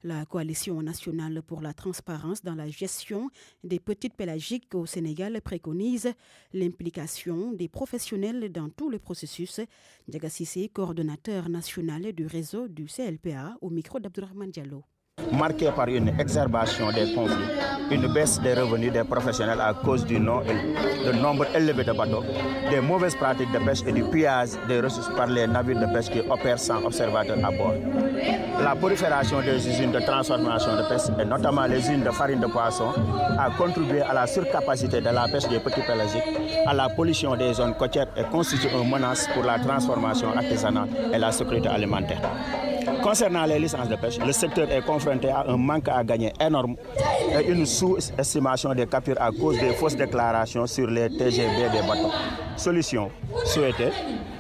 La Coalition nationale pour la transparence dans la gestion des petites pélagiques au Sénégal préconise l'implication des professionnels dans tout le processus. Ndiaga Cissé, coordonnateur national du réseau du CLPA, au micro d'Abdourahmane Diallo. marquée par une exacerbation des conflits, une baisse des revenus des professionnels à cause du nombre élevé de bateaux, des mauvaises pratiques de pêche et du pillage des ressources par les navires de pêche qui opèrent sans observateur à bord. La prolifération des usines de transformation de pêche, et notamment les usines de farine de poisson, a contribué à la surcapacité de la pêche des petits pélagiques, à la pollution des zones côtières et constitue une menace pour la transformation artisanale et la sécurité alimentaire. Concernant les licences de pêche, le secteur est confronté à un manque à gagner énorme et une sous-estimation des captures à cause des fausses déclarations sur les TGV des bateaux. Solution souhaitée,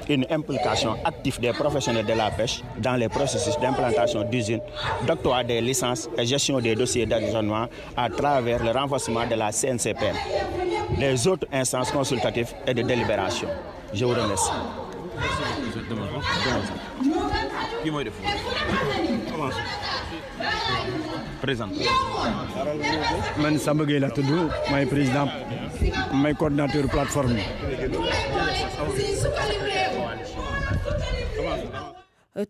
une implication active des professionnels de la pêche dans les processus d'implantation d'usines, d'octroi des licences et gestion des dossiers d'additionnement à travers le renforcement de la CNCPM, les autres instances consultatives et de délibération. Je vous remercie. Présent. Man Samba Gueye la tudd may président may coordinateur plateforme.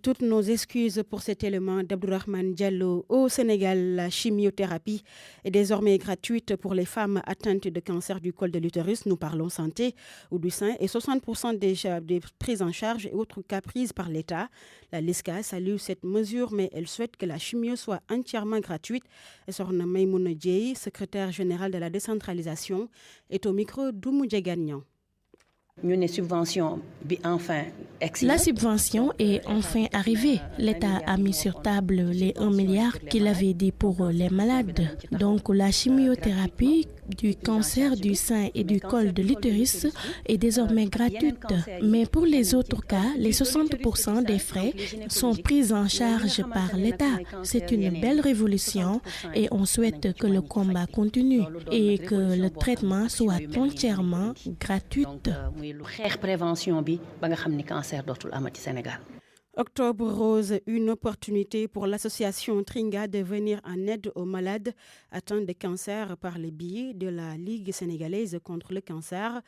Toutes nos excuses pour cet élément d'Abdourahmane Diallo. Au Sénégal, la chimiothérapie est désormais gratuite pour les femmes atteintes de cancer du col de l'utérus. Nous parlons santé ou du sein et 60% des prises en charge et autres cas prises par l'État. La LISCA salue cette mesure, mais elle souhaite que la chimio soit entièrement gratuite. Sorna Maïmouna Dieye, secrétaire générale de la décentralisation, est au micro d'Oumou Gagnan. La subvention est enfin arrivée. L'État a mis sur table les 1 milliard qu'il avait dit pour les malades. Donc la chimiothérapie du cancer du sein et du col de l'utérus est désormais gratuite. Mais pour les autres cas, les 60% des frais sont pris en charge par l'État. C'est une belle révolution et on souhaite que le combat continue et que le traitement soit entièrement gratuit. Octobre Rose, une opportunité pour l'association Tringa de venir en aide aux malades atteints de cancer par le biais de la Ligue sénégalaise contre le cancer.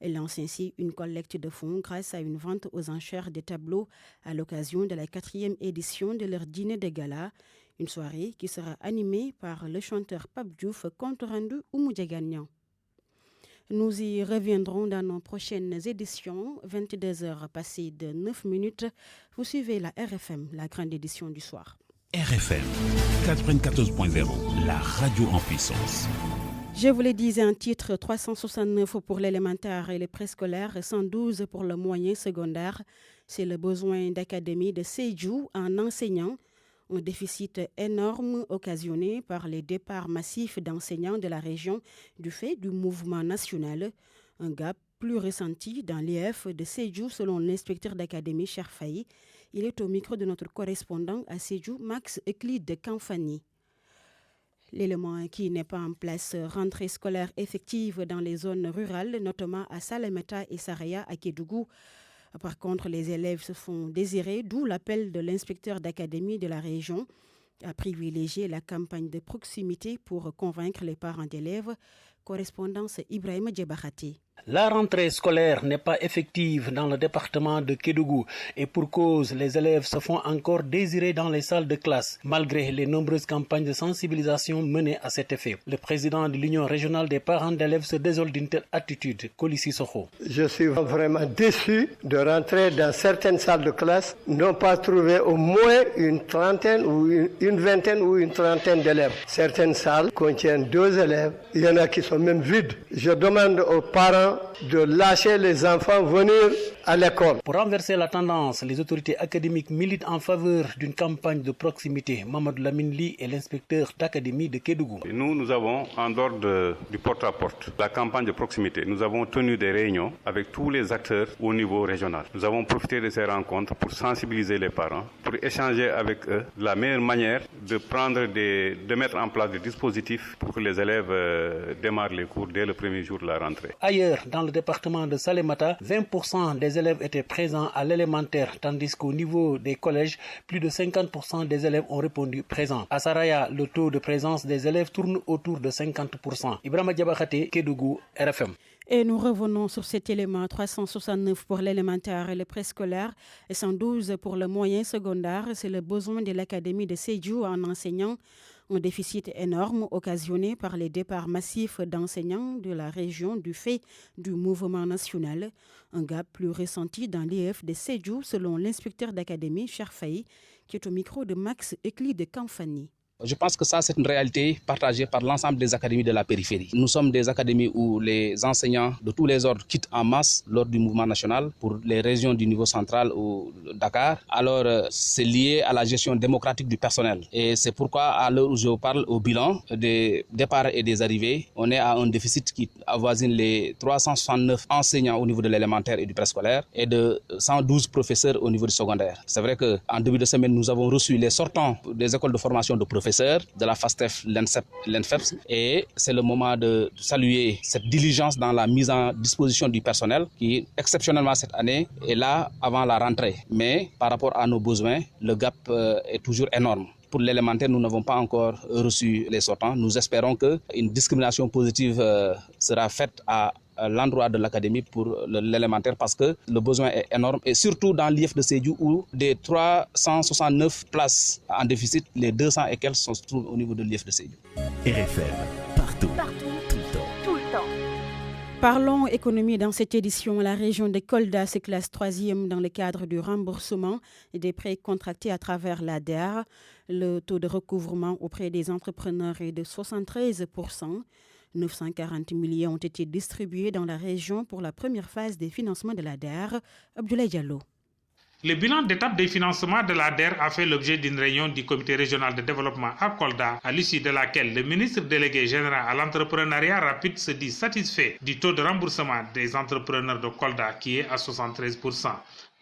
Elle lance ainsi une collecte de fonds grâce à une vente aux enchères des tableaux à l'occasion de la 4e édition de leur dîner de gala. Une soirée qui sera animée par le chanteur Pape Diouf, compte rendu Oumou Gagnan. Nous y reviendrons dans nos prochaines éditions, 22h passées de 9 minutes. Vous suivez la RFM, la grande édition du soir. RFM 94.0, la radio en puissance. Je vous le disais en titre, 369 pour l'élémentaire et les préscolaires, 112 pour le moyen secondaire. C'est le besoin d'académie de Sédhiou en enseignants. Un déficit énorme occasionné par les départs massifs d'enseignants de la région du fait du mouvement national. Un gap plus ressenti dans l'IF de Sédhiou selon l'inspecteur d'académie Cherfaï. Il est au micro de notre correspondant à Sédhiou, Max Euclide Kamfani. L'élément qui n'est pas en place, rentrée scolaire effective dans les zones rurales, notamment à Salemata et Saraya à Kédougou. Par contre, les élèves se font désirer, d'où l'appel de l'inspecteur d'académie de la région à privilégier la campagne de proximité pour convaincre les parents d'élèves. Correspondance Ibrahima Djebahati. La rentrée scolaire n'est pas effective dans le département de Kédougou et pour cause, les élèves se font encore désirer dans les salles de classe, malgré les nombreuses campagnes de sensibilisation menées à cet effet. Le président de l'Union régionale des parents d'élèves se désole d'une telle attitude. Colissi Soho. Je suis vraiment déçu de rentrer dans certaines salles de classe, non pas trouver au moins une trentaine ou une vingtaine ou une trentaine d'élèves. Certaines salles contiennent 2 élèves, il y en a qui sont même vides. Je demande aux parents de lâcher les enfants venir à l'école. Pour renverser la tendance, les autorités académiques militent en faveur d'une campagne de proximité. Mamadou Lamine Li est l'inspecteur d'académie de Kédougou. Nous avons, en dehors du porte-à-porte, la campagne de proximité. Nous avons tenu des réunions avec tous les acteurs au niveau régional. Nous avons profité de ces rencontres pour sensibiliser les parents, pour échanger avec eux la meilleure manière de mettre en place des dispositifs pour que les élèves démarrent les cours dès le premier jour de la rentrée. Ailleurs, dans le département de Salemata, 20% des élèves étaient présents à l'élémentaire, tandis qu'au niveau des collèges, plus de 50% des élèves ont répondu présents. À Saraya, le taux de présence des élèves tourne autour de 50%. Ibrahima Diabakate, Kédougou, RFM. Et nous revenons sur cet élément, 369 pour l'élémentaire et le préscolaire et 112 pour le moyen secondaire. C'est le besoin de l'Académie de Sédhiou en enseignants. Un déficit énorme occasionné par les départs massifs d'enseignants de la région du fait du mouvement national. Un gap plus ressenti dans l'IF de Sédhiou selon l'inspecteur d'académie, Cher Faye, qui est au micro de Max Ecli de Kamfani. Je pense que ça, c'est une réalité partagée par l'ensemble des académies de la périphérie. Nous sommes des académies où les enseignants de tous les ordres quittent en masse lors du mouvement national pour les régions du niveau central ou Dakar. Alors, c'est lié à la gestion démocratique du personnel. Et c'est pourquoi, à l'heure où je parle au bilan des départs et des arrivées, on est à un déficit qui avoisine les 369 enseignants au niveau de l'élémentaire et du préscolaire et de 112 professeurs au niveau du secondaire. C'est vrai qu'en début de semaine, nous avons reçu les sortants des écoles de formation de professeurs de la FASTEF, l'ENSEP, l'ENFEPS, et c'est le moment de saluer cette diligence dans la mise en disposition du personnel qui, exceptionnellement cette année, est là avant la rentrée. Mais par rapport à nos besoins, le gap est toujours énorme. Pour l'élémentaire, nous n'avons pas encore reçu les sortants. Nous espérons qu'une discrimination positive sera faite à l'endroit de l'académie pour l'élémentaire parce que le besoin est énorme et surtout dans l'IF de Sédhiou où des 369 places en déficit, les 200 et quelques se trouvent au niveau de l'IF de Sédhiou. RFM, partout, tout le temps. Parlons économie dans cette édition. La région de Kolda se classe 3e dans le cadre du remboursement et des prêts contractés à travers l'ADER. Le taux de recouvrement auprès des entrepreneurs est de 73%. 940 millions ont été distribués dans la région pour la première phase des financements de l'ADER. Abdoulaye Diallo. Le bilan d'étape des financements de l'ADER a fait l'objet d'une réunion du comité régional de développement à Kolda, à l'issue de laquelle le ministre délégué général à l'entrepreneuriat rapide se dit satisfait du taux de remboursement des entrepreneurs de Kolda qui est à 73%.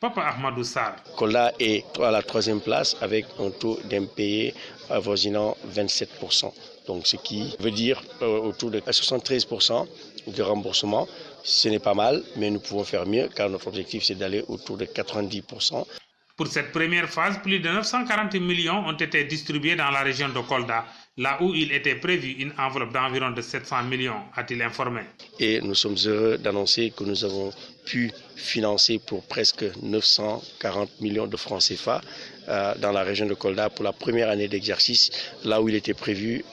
Papa Ahmadou Sarr. Kolda est à la 3e place avec un taux d'impayé avoisinant 27%. Donc ce qui veut dire autour de 73% de remboursement. Ce n'est pas mal, mais nous pouvons faire mieux car notre objectif c'est d'aller autour de 90%. Pour cette première phase, plus de 940 millions ont été distribués dans la région de Kolda, là où il était prévu une enveloppe d'environ de 700 millions, a-t-il informé. Et nous sommes heureux d'annoncer que nous avons pu financer pour presque 940 millions de francs CFA dans la région de Kolda pour la première année d'exercice, là où il était prévu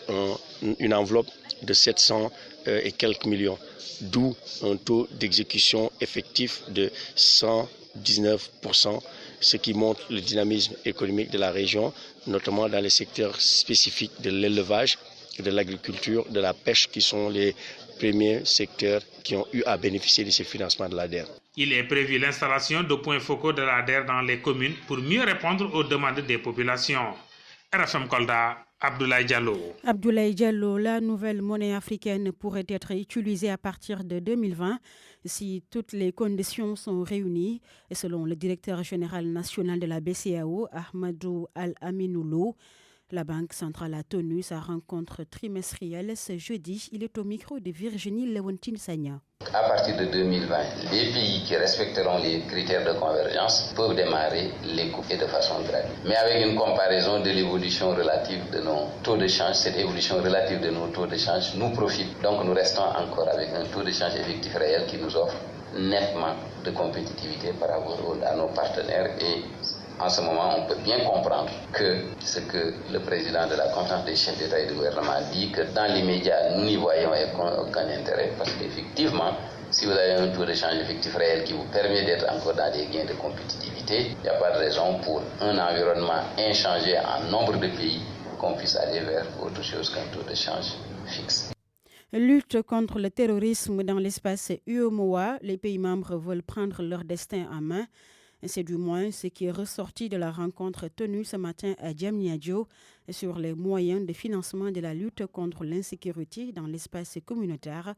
une enveloppe de 700 et quelques millions, d'où un taux d'exécution effectif de 119%, ce qui montre le dynamisme économique de la région, notamment dans les secteurs spécifiques de l'élevage, de l'agriculture, de la pêche, qui sont les premiers secteurs qui ont eu à bénéficier de ces financements de l'ADER. Il est prévu l'installation de points focaux de l'ADER dans les communes pour mieux répondre aux demandes des populations. RFM Kolda, Abdoulaye Diallo. Abdoulaye Diallo, la nouvelle monnaie africaine pourrait être utilisée à partir de 2020 si toutes les conditions sont réunies. Et selon le directeur général national de la BCEAO, Ahmadou Al-Aminoulo, la Banque centrale a tenu sa rencontre trimestrielle ce jeudi. Il est au micro de Virginie Lewontine Sagna. À partir de 2020, les pays qui respecteront les critères de convergence peuvent démarrer les coupes et de façon graduelle. Mais avec une comparaison de l'évolution relative de nos taux de change, cette évolution relative de nos taux de change nous profite. Donc nous restons encore avec un taux de change effectif réel qui nous offre nettement de compétitivité par rapport à nos partenaires et en ce moment, on peut bien comprendre que ce que le président de la conférence des chefs d'État et de gouvernement dit, que dans l'immédiat, nous n'y voyons aucun intérêt, parce qu'effectivement, si vous avez un taux de change effectif réel qui vous permet d'être encore dans des gains de compétitivité, il n'y a pas de raison pour un environnement inchangé en nombre de pays qu'on puisse aller vers autre chose qu'un taux de change fixe. Lutte contre le terrorisme dans l'espace UEMOA, les pays membres veulent prendre leur destin en main. C'est du moins ce qui est ressorti de la rencontre tenue ce matin à Diamniadio sur les moyens de financement de la lutte contre l'insécurité dans l'espace communautaire.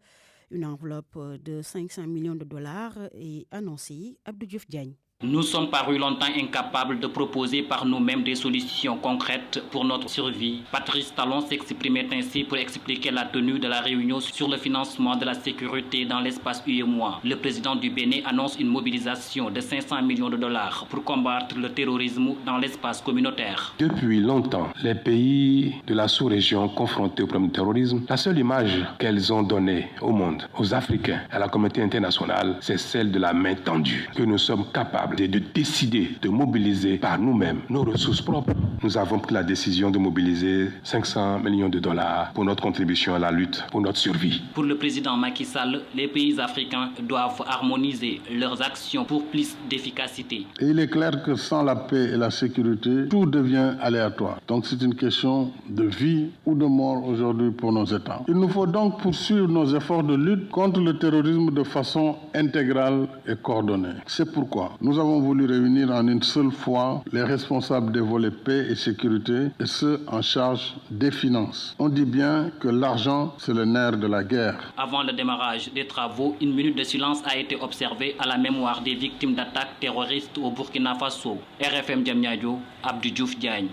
Une enveloppe de 500 millions de dollars est annoncée. Abdou Diouf Diagne. Nous sommes parus longtemps incapables de proposer par nous-mêmes des solutions concrètes pour notre survie. Patrice Talon s'exprimait ainsi pour expliquer la tenue de la réunion sur le financement de la sécurité dans l'espace UEMOA. Le président du Bénin annonce une mobilisation de 500 millions de dollars pour combattre le terrorisme dans l'espace communautaire. Depuis longtemps, les pays de la sous-région confrontés au problème du terrorisme, la seule image qu'elles ont donnée au monde, aux Africains, à la communauté internationale, c'est celle de la main tendue, que nous sommes capables de décider de mobiliser par nous-mêmes nos ressources propres. Nous avons pris la décision de mobiliser 500 millions de dollars pour notre contribution à la lutte, pour notre survie. Pour le président Macky Sall, les pays africains doivent harmoniser leurs actions pour plus d'efficacité. Et il est clair que sans la paix et la sécurité, tout devient aléatoire. Donc c'est une question de vie ou de mort aujourd'hui pour nos États. Il nous faut donc poursuivre nos efforts de lutte contre le terrorisme de façon intégrale et coordonnée. C'est pourquoi nous avons voulu réunir en une seule fois les responsables des volets paix et sécurité et ceux en charge des finances. On dit bien que l'argent, c'est le nerf de la guerre. Avant le démarrage des travaux, une minute de silence a été observée à la mémoire des victimes d'attaques terroristes au Burkina Faso. RFM Diamniadio, Abdou Diouf Diagne.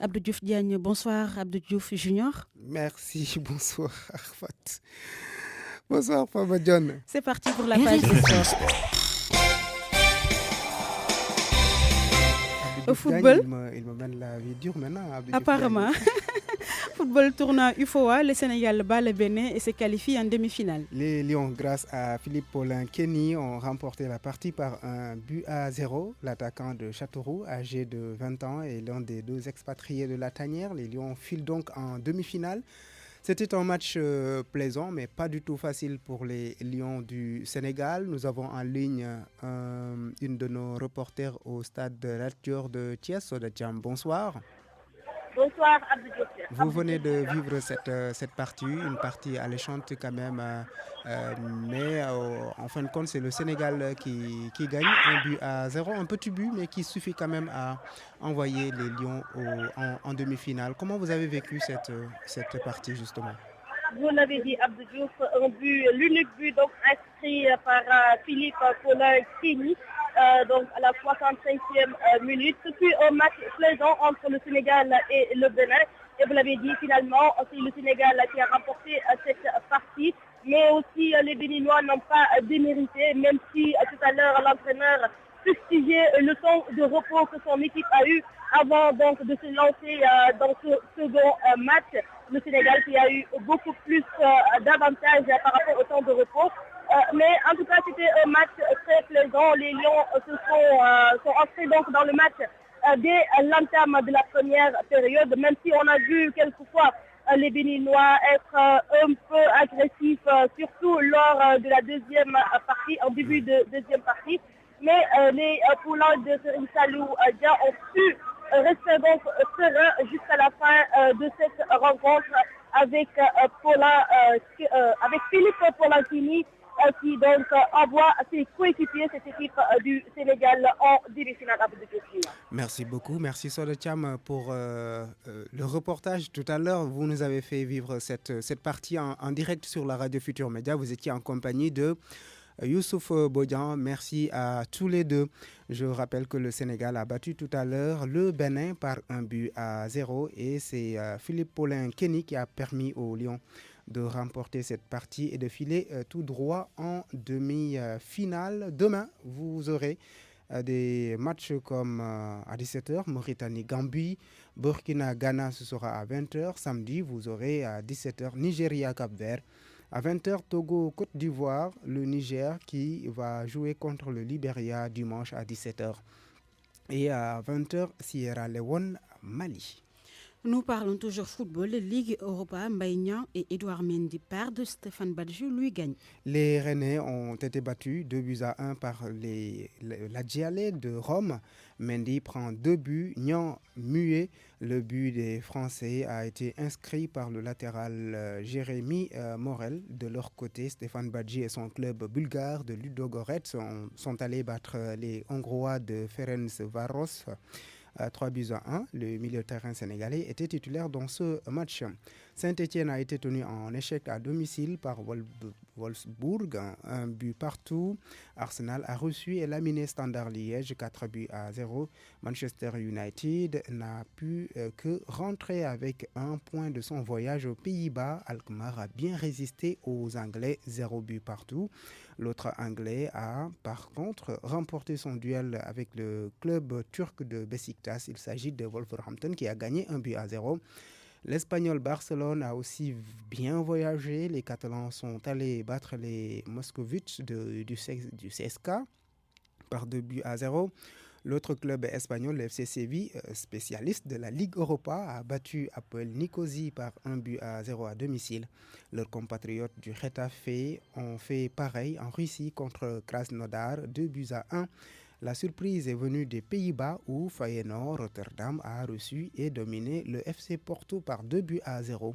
Abdou Diouf Diagne, bonsoir. Abdou Diouf Junior. Merci, bonsoir Arfat. Bonsoir Papa John. C'est parti pour la page de sport. Au football, il me mène la vie dure maintenant. Apparemment. Football tournoi UFOA, le Sénégal bat le Bénin et se qualifie en demi-finale. Les Lions, grâce à Philippe Paulin Kenny, ont remporté la partie par 1-0. L'attaquant de Châteauroux, âgé de 20 ans, est l'un des deux expatriés de la Tanière. Les Lions filent donc en demi-finale. C'était un match plaisant, mais pas du tout facile pour les Lions du Sénégal. Nous avons en ligne une de nos reporters au stade de Lat Dior de Thiès, Soda Thiam. Bonsoir. Bonsoir, Abdou Diouf. Vous venez de vivre cette partie, une partie alléchante quand même, mais en fin de compte, c'est le Sénégal qui gagne 1-0, un petit but, mais qui suffit quand même à envoyer les Lions en demi-finale. Comment vous avez vécu cette partie justement? Vous l'avez dit, Abdou Diouf, l'unique but donc inscrit par Philippe Paulin Kenny. Donc à la 65e minute. Ce fut un match plaisant entre le Sénégal et le Bénin. Et vous l'avez dit, finalement, c'est le Sénégal qui a remporté cette partie. Mais aussi, les Béninois n'ont pas démérité, même si tout à l'heure, l'entraîneur fustigeait le temps de repos que son équipe a eu avant donc de se lancer dans ce second match. Le Sénégal qui a eu beaucoup plus d'avantages par rapport au temps de repos. Mais en tout cas, c'était un match très plaisant. Les Lions sont entrés donc dans le match dès l'entame de la première période, même si on a vu quelquefois les Béninois être un peu agressifs, surtout lors de la deuxième partie, en début de deuxième partie. Mais les poulains de Serigne Salou Dia ont pu rester donc sereins jusqu'à la fin de cette rencontre avec Philippe Paulin Kenny, qui donc envoie ses coéquipiers, cette équipe du Sénégal en demi-finale. Merci beaucoup. Merci Soda Thiam pour le reportage. Tout à l'heure, vous nous avez fait vivre cette partie en direct sur la radio Futur Média. Vous étiez en compagnie de Youssouf Bodian. Merci à tous les deux. Je rappelle que le Sénégal a battu tout à l'heure le Bénin par 1-0 et c'est Philippe Paulin Kenny qui a permis aux Lions de remporter cette partie et de filer tout droit en demi-finale. Demain, vous aurez des matchs comme à 17h, Mauritanie-Gambie, Burkina-Ghana, ce sera à 20h. Samedi, vous aurez à 17h, Nigeria-Cap-Vert. À 20h, Togo-Côte d'Ivoire, le Niger qui va jouer contre le Libéria dimanche à 17h. Et à 20h, Sierra Leone-Mali. Nous parlons toujours football, Ligue Europa, Mbaye et Edouard Mendy perdent, Stéphane Badji lui gagne. Les Rennais ont été battus 2-1 par la Giale de Rome. Mendy prend 2 buts, Nian muet. Le but des Français a été inscrit par le latéral Jérémy Morel. De leur côté, Stéphane Badji et son club bulgare de Ludogorets sont allés battre les Hongrois de Ferencváros. 3-1. Le milieu de terrain sénégalais était titulaire dans ce match. Saint-Etienne a été tenu en échec à domicile par Wolfsburg, un but partout. Arsenal a reçu et laminé Standard Liège 4-0. Manchester United n'a pu que rentrer avec un point de son voyage aux Pays-Bas. Alkmaar a bien résisté aux Anglais, 0 but partout. L'autre Anglais a par contre remporté son duel avec le club turc de Beşiktaş. Il s'agit de Wolverhampton qui a gagné 1-0. L'Espagnol Barcelone a aussi bien voyagé. Les Catalans sont allés battre les Moscovites du CSK par 2-0. L'autre club espagnol, le FC Séville, spécialiste de la Ligue Europa, a battu Apoel Nicosie par 1-0 à domicile. Leurs compatriotes du Getafe ont fait pareil en Russie contre Krasnodar, 2-1. La surprise est venue des Pays-Bas où Feyenoord Rotterdam a reçu et dominé le FC Porto par 2-0.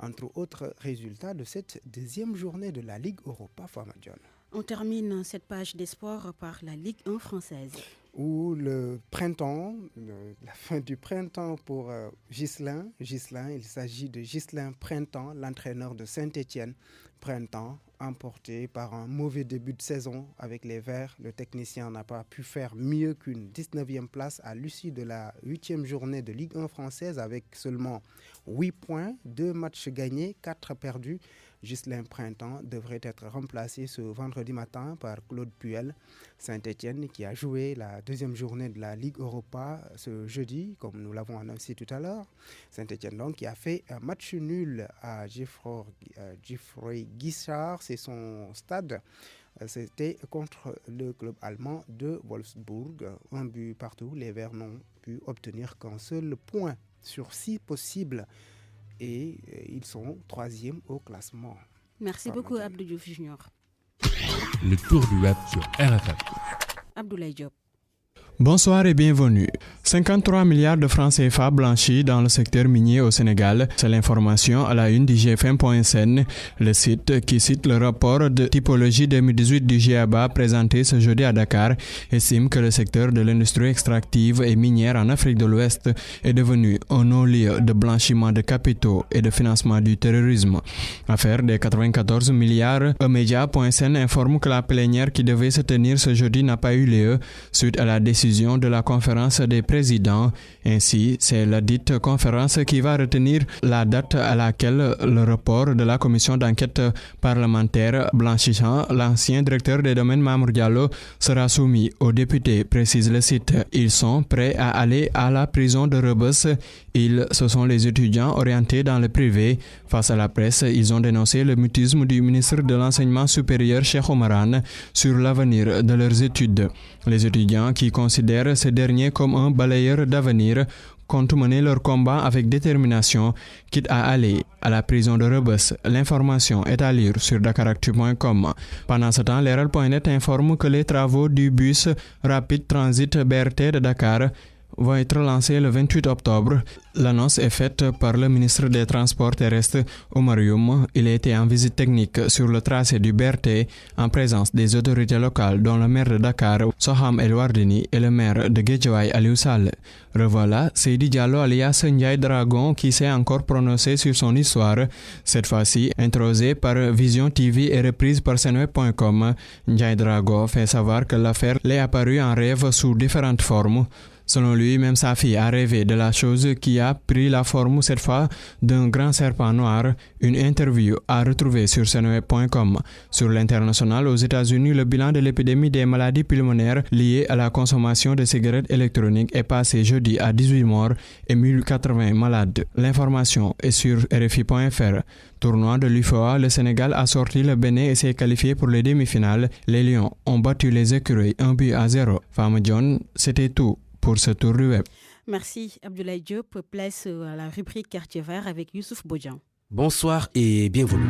Entre autres résultats de cette deuxième journée de la Ligue Europa, Famadion. On termine cette page des sports par la Ligue 1 française. Où le printemps, la fin du printemps pour Ghislain, il s'agit de Ghislain Printemps, l'entraîneur de Saint-Étienne. Printemps, emporté par un mauvais début de saison avec les Verts. Le technicien n'a pas pu faire mieux qu'une 19e place à l'issue de la 8e journée de Ligue 1 française avec seulement 8 points, 2 matchs gagnés, 4 perdus. Ghislain Printemps devrait être remplacé ce vendredi matin par Claude Puel. Saint-Étienne qui a joué la deuxième journée de la Ligue Europa ce jeudi, comme nous l'avons annoncé tout à l'heure. Saint-Étienne donc qui a fait un match nul à Geoffroy Guichard, c'est son stade. C'était contre le club allemand de Wolfsburg. 1 but partout, les Verts n'ont pu obtenir qu'un seul point sur 6 possibles. Et ils sont 3e au classement. Merci beaucoup Abdou Diouf Junior. Le tour du web sur RFM. Abdoulaye Diop. Bonsoir et bienvenue. 53 milliards de francs CFA blanchis dans le secteur minier au Sénégal. C'est l'information à la une du GFM.sn. Le site qui cite le rapport de typologie 2018 du GIABA présenté ce jeudi à Dakar estime que le secteur de l'industrie extractive et minière en Afrique de l'Ouest est devenu un non-lieu de blanchiment de capitaux et de financement du terrorisme. Affaire des 94 milliards, Emedia.sn informe que la plénière qui devait se tenir ce jeudi n'a pas eu lieu suite à la décision de la conférence des présidents. Ainsi, c'est la dite conférence qui va retenir la date à laquelle le report de la commission d'enquête parlementaire blanchissant l'ancien directeur des domaines Mamour Diallo sera soumis aux députés, précise le site. Ils sont prêts à aller à la prison de Rebeuss. Ce sont les étudiants orientés dans le privé. Face à la presse, ils ont dénoncé le mutisme du ministre de l'Enseignement supérieur, Cheikh Omarane, sur l'avenir de leurs études. Les étudiants qui considèrent ces derniers comme un balayeur d'avenir comptent mener leur combat avec détermination, quitte à aller à la prison de Rebeuss. L'information est à lire sur dakaractu.com. Pendant ce temps, Leral.net informe que les travaux du bus Rapid Transit BRT de Dakar vont être lancés le 28 octobre. L'annonce est faite par le ministre des Transports terrestres, Oumar Youm. Il a été en visite technique sur le tracé du BRT en présence des autorités locales, dont le maire de Dakar, Soham El Wardini, et le maire de Guédiawaye, Aliou Sall. Revoilà Seydi Diallo alias Ndiaye Dragon qui s'est encore prononcé sur son histoire. Cette fois-ci, introsé par Vision TV et reprise par Senweb.com, Ndiaye Dragon fait savoir que l'affaire l'est apparue en rêve sous différentes formes. Selon lui, même sa fille a rêvé de la chose qui a pris la forme cette fois d'un grand serpent noir. Une interview à retrouver sur senweb.com. Sur l'international, aux États-Unis, le bilan de l'épidémie des maladies pulmonaires liées à la consommation de cigarettes électroniques est passé jeudi à 18 morts et 1080 malades. L'information est sur RFI.fr. Tournoi de l'UFOA, le Sénégal a sorti le Bénin et s'est qualifié pour les demi-finales. Les Lions ont battu les Écureuils 1-0. Femme John, c'était tout pour ce tour du web. Merci Abdoulaye Diop. Place à la rubrique Quartier Vert avec Youssouf Bodjan. Bonsoir et bienvenue.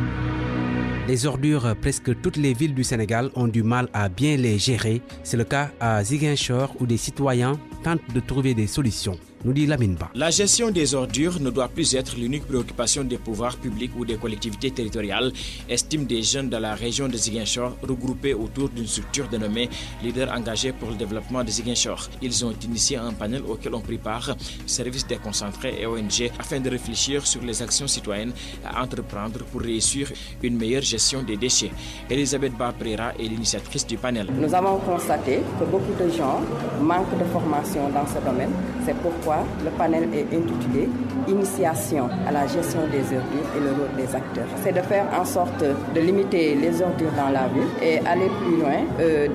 Les ordures, presque toutes les villes du Sénégal ont du mal à bien les gérer. C'est le cas à Ziguinchor où des citoyens tentent de trouver des solutions. nous dit Lamine Ba. La gestion des ordures ne doit plus être l'unique préoccupation des pouvoirs publics ou des collectivités territoriales, estiment des jeunes de la région de Ziguinchor regroupés autour d'une structure dénommée Leaders engagés pour le développement de Ziguinchor. Ils ont initié un panel auquel ont pris part services déconcentrés et ONG afin de réfléchir sur les actions citoyennes à entreprendre pour réussir une meilleure gestion des déchets. Elisabeth Ba-Prera est l'initiatrice du panel. Nous avons constaté que beaucoup de gens manquent de formation dans ce domaine. C'est pourquoi le panel est intitulé « Initiation à la gestion des ordures et le rôle des acteurs ». C'est de faire en sorte de limiter les ordures dans la ville et aller plus loin,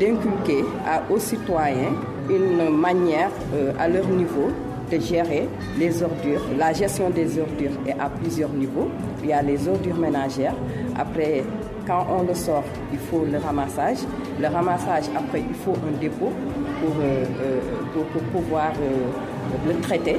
d'inculquer aux citoyens une manière à leur niveau de gérer les ordures. La gestion des ordures est à plusieurs niveaux. Il y a les ordures ménagères. Après, quand on le sort, il faut le ramassage. Le ramassage, après, il faut un dépôt pour pouvoir le traiter.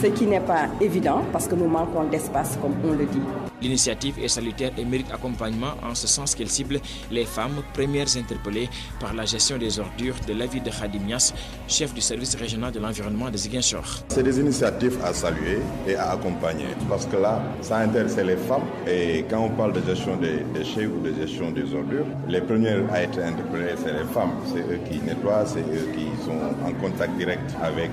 Ce qui n'est pas évident parce que nous manquons d'espace, comme on le dit. L'initiative est salutaire et mérite accompagnement en ce sens qu'elle cible les femmes premières interpellées par la gestion des ordures de l'avis de Khadim Niass, chef du service régional de l'environnement de Ziguinchor. C'est des initiatives à saluer et à accompagner parce que là, ça intéresse les femmes et quand on parle de gestion des déchets ou de gestion des ordures, les premières à être interpellées, c'est les femmes. C'est eux qui nettoient, c'est eux qui sont en contact direct avec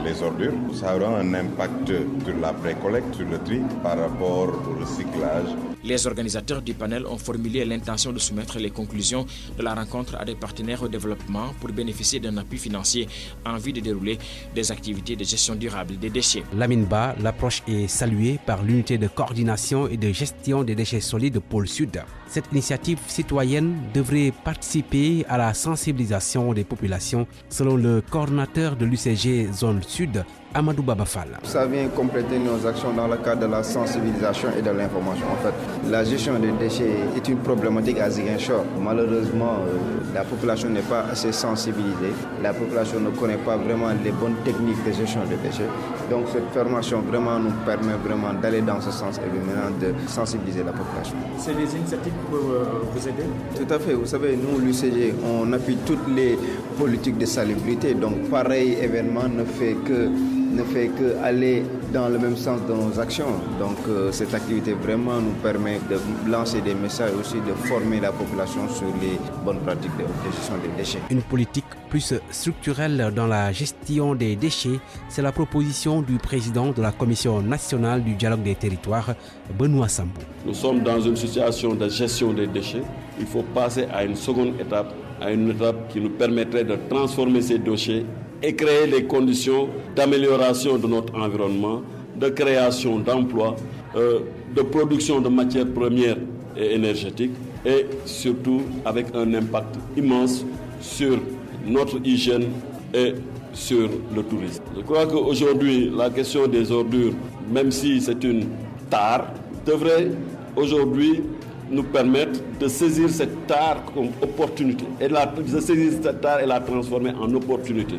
les ordures. Ça aura un impact sur la pré-collecte, sur le tri par rapport au recyclage. Les organisateurs du panel ont formulé l'intention de soumettre les conclusions de la rencontre à des partenaires au développement pour bénéficier d'un appui financier en vue de dérouler des activités de gestion durable des déchets. Lamine Ba, l'approche est saluée par l'unité de coordination et de gestion des déchets solides Pôle Sud. Cette initiative citoyenne devrait participer à la sensibilisation des populations selon le coordinateur de l'UCG Zone Sud, Amadou Babafal. Ça vient compléter nos actions dans le cadre de la sensibilisation et de l'information. En fait, la gestion des déchets est une problématique à Ziguinchor. Malheureusement, la population n'est pas assez sensibilisée. La population ne connaît pas vraiment les bonnes techniques de gestion des déchets. Donc cette formation vraiment nous permet vraiment d'aller dans ce sens et maintenant de sensibiliser la population. C'est des initiatives pour vous aider? Tout à fait. Vous savez, nous, l'UCG, on appuie toutes les politiques de salubrité. Donc pareil événement ne fait que aller dans le même sens de nos actions. Donc cette activité vraiment nous permet de lancer des messages et aussi de former la population sur les bonnes pratiques de gestion des déchets. Une politique plus structurelle dans la gestion des déchets, c'est la proposition du président de la Commission nationale du dialogue des territoires, Benoît Sambou. Nous sommes dans une situation de gestion des déchets. Il faut passer à une seconde étape, à une étape qui nous permettrait de transformer ces déchets et créer les conditions d'amélioration de notre environnement, de création d'emplois, de production de matières premières et énergétiques et surtout avec un impact immense sur notre hygiène et sur le tourisme. Je crois qu'aujourd'hui, la question des ordures, même si c'est une tare, devrait aujourd'hui nous permettre de saisir cette tare comme opportunité et de saisir cette tare et la transformer en opportunité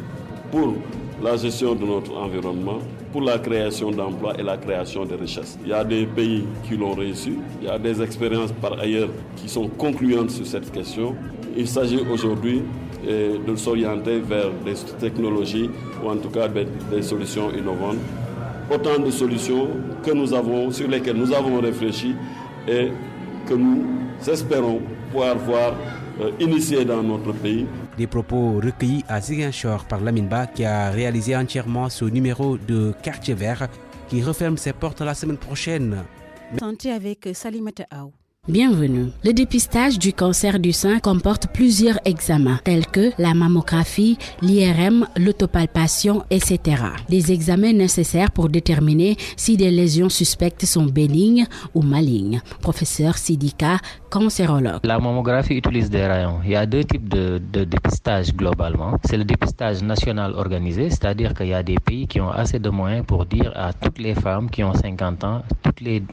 pour la gestion de notre environnement, pour la création d'emplois et la création de richesses. Il y a des pays qui l'ont réussi, il y a des expériences par ailleurs qui sont concluantes sur cette question. Il s'agit aujourd'hui de s'orienter vers des technologies ou en tout cas des solutions innovantes. Autant de solutions que nous avons, sur lesquelles nous avons réfléchi et que nous espérons pouvoir voir initier dans notre pays. Des propos recueillis à Ziguinchor par Lamine Ba qui a réalisé entièrement ce numéro de Quartier Vert qui referme ses portes la semaine prochaine. Santé avec Salimata Aou. Bienvenue. Le dépistage du cancer du sein comporte plusieurs examens tels que la mammographie, l'IRM, l'autopalpation, etc. Les examens nécessaires pour déterminer si des lésions suspectes sont bénignes ou malignes. Professeur Sidika, cancérologue. La mammographie utilise des rayons. Il y a deux types de dépistage globalement. C'est le dépistage national organisé, c'est-à-dire qu'il y a des pays qui ont assez de moyens pour dire à toutes les femmes qui ont 50 ans,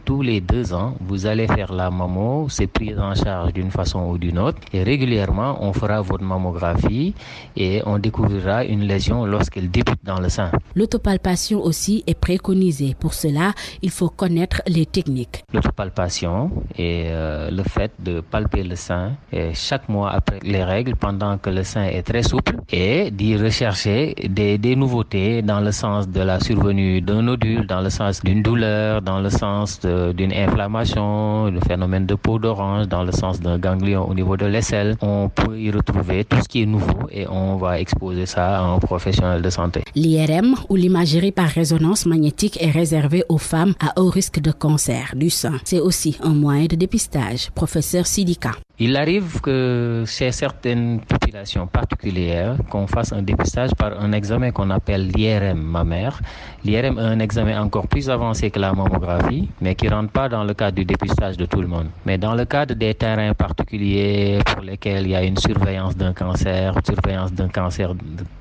tous les 2 ans, vous allez faire la mammo. C'est pris en charge d'une façon ou d'une autre et régulièrement on fera votre mammographie et on découvrira une lésion lorsqu'elle débute. dans le sein. L'autopalpation aussi est préconisée. Pour cela, il faut connaître les techniques. L'autopalpation est le fait de palper le sein chaque mois après les règles pendant que le sein est très souple et d'y rechercher des nouveautés dans le sens de la survenue d'un nodule, dans le sens d'une douleur, dans le sens d'une inflammation, le phénomène de peau d'orange, dans le sens d'un ganglion au niveau de l'aisselle. On peut y retrouver tout ce qui est nouveau et on va exposer ça à un professionnel de santé. L'IRM ou l'imagerie par résonance magnétique est réservée aux femmes à haut risque de cancer du sein. C'est aussi un moyen de dépistage. Professeur Sidika. Il arrive que chez certaines populations particulières, qu'on fasse un dépistage par un examen qu'on appelle l'IRM mammaire. L'IRM est un examen encore plus avancé que la mammographie, mais qui ne rentre pas dans le cadre du dépistage de tout le monde. Mais dans le cadre des terrains particuliers pour lesquels il y a une surveillance d'un cancer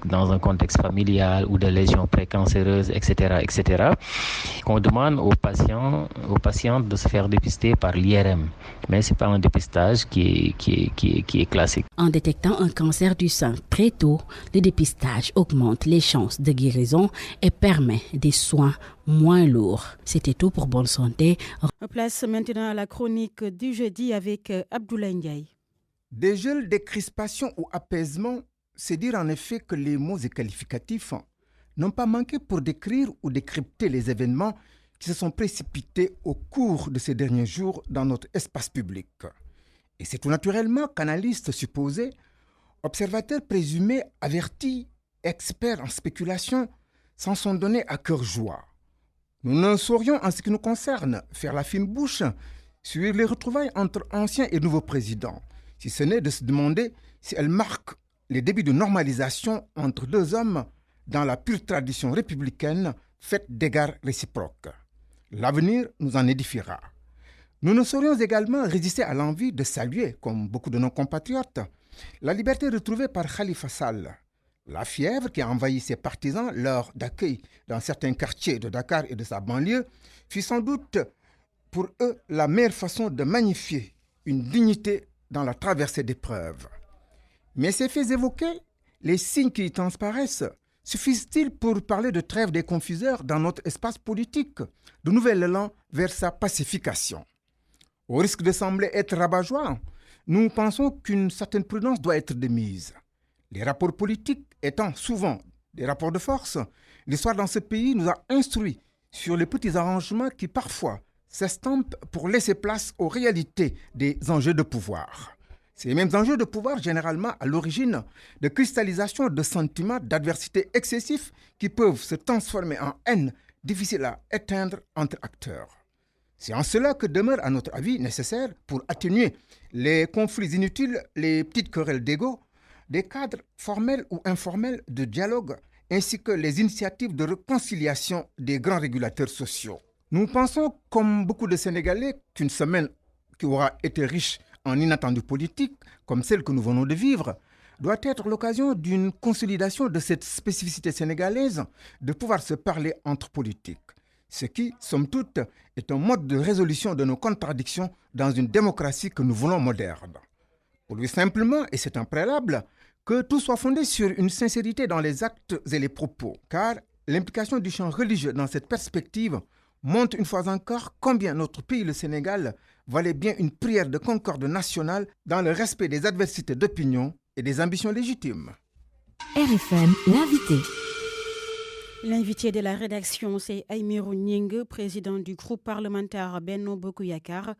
dans un contexte familial ou de lésions précancéreuses, etc., qu'on demande aux patientes de se faire dépister par l'IRM. Mais ce n'est pas un dépistage qui est classique. En détectant un cancer du sein très tôt, le dépistage augmente les chances de guérison et permet des soins moins lourds. C'était tout pour Bonne Santé. Place maintenant à la chronique du jeudi avec Abdoulaye Ndiaye. Des gels, des crispations ou apaisements, c'est dire en effet que les mots et qualificatifs n'ont pas manqué pour décrire ou décrypter les événements qui se sont précipités au cours de ces derniers jours dans notre espace public. Et c'est tout naturellement qu'analystes supposés, observateurs présumés, avertis, experts en spéculation, s'en sont donnés à cœur joie. Nous ne saurions, en ce qui nous concerne, faire la fine bouche sur les retrouvailles entre anciens et nouveaux présidents, si ce n'est de se demander si elles marquent les débuts de normalisation entre deux hommes dans la pure tradition républicaine faite d'égards réciproques. L'avenir nous en édifiera. Nous ne saurions également résister à l'envie de saluer, comme beaucoup de nos compatriotes, la liberté retrouvée par Khalifa Sall. La fièvre qui a envahi ses partisans lors d'accueil dans certains quartiers de Dakar et de sa banlieue fut sans doute pour eux la meilleure façon de magnifier une dignité dans la traversée d'épreuves. Mais ces faits évoqués, les signes qui y transparaissent, suffisent-ils pour parler de trêve des confiseurs dans notre espace politique, de nouvel élan vers sa pacification? Au risque de sembler être rabat-joie, nous pensons qu'une certaine prudence doit être de mise. Les rapports politiques étant souvent des rapports de force, l'histoire dans ce pays nous a instruits sur les petits arrangements qui parfois s'estampent pour laisser place aux réalités des enjeux de pouvoir. Ces mêmes enjeux de pouvoir généralement à l'origine de cristallisation de sentiments d'adversité excessifs qui peuvent se transformer en haine difficile à éteindre entre acteurs. C'est en cela que demeure, à notre avis, nécessaire pour atténuer les conflits inutiles, les petites querelles d'ego, des cadres formels ou informels de dialogue, ainsi que les initiatives de réconciliation des grands régulateurs sociaux. Nous pensons, comme beaucoup de Sénégalais, qu'une semaine qui aura été riche en inattendus politiques, comme celle que nous venons de vivre, doit être l'occasion d'une consolidation de cette spécificité sénégalaise de pouvoir se parler entre politiques. Ce qui, somme toute, est un mode de résolution de nos contradictions dans une démocratie que nous voulons moderne. Pour lui simplement, et c'est un préalable, que tout soit fondé sur une sincérité dans les actes et les propos, car l'implication du champ religieux dans cette perspective montre une fois encore combien notre pays, le Sénégal, valait bien une prière de concorde nationale dans le respect des adversités d'opinion et des ambitions légitimes. RFM, l'invité. L'invité de la rédaction, c'est Aïmirou Gningue, président du groupe parlementaire Benno Bokk Yakaar.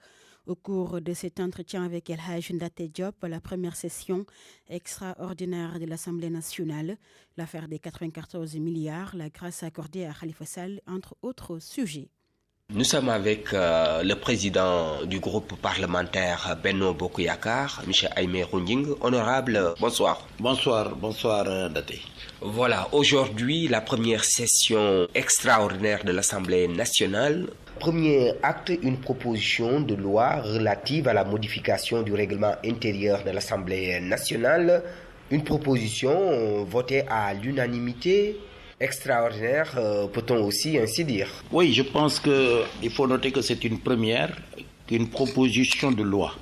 Au cours de cet entretien avec El Hadj Ndaté Diop, la première session extraordinaire de l'Assemblée nationale, l'affaire des 94 milliards, la grâce accordée à Khalifa Sall, entre autres sujets. Nous sommes avec le président du groupe parlementaire Benno Bokk Yakaar, M. Aïmirou Gningue. Honorable, bonsoir. Bonsoir Ndaté. Voilà, aujourd'hui, la première session extraordinaire de l'Assemblée nationale. Premier acte, une proposition de loi relative à la modification du règlement intérieur de l'Assemblée nationale. Une proposition votée à l'unanimité. Extraordinaire, peut-on aussi ainsi dire? Oui, je pense qu'il faut noter que c'est une première, qu'une proposition de loi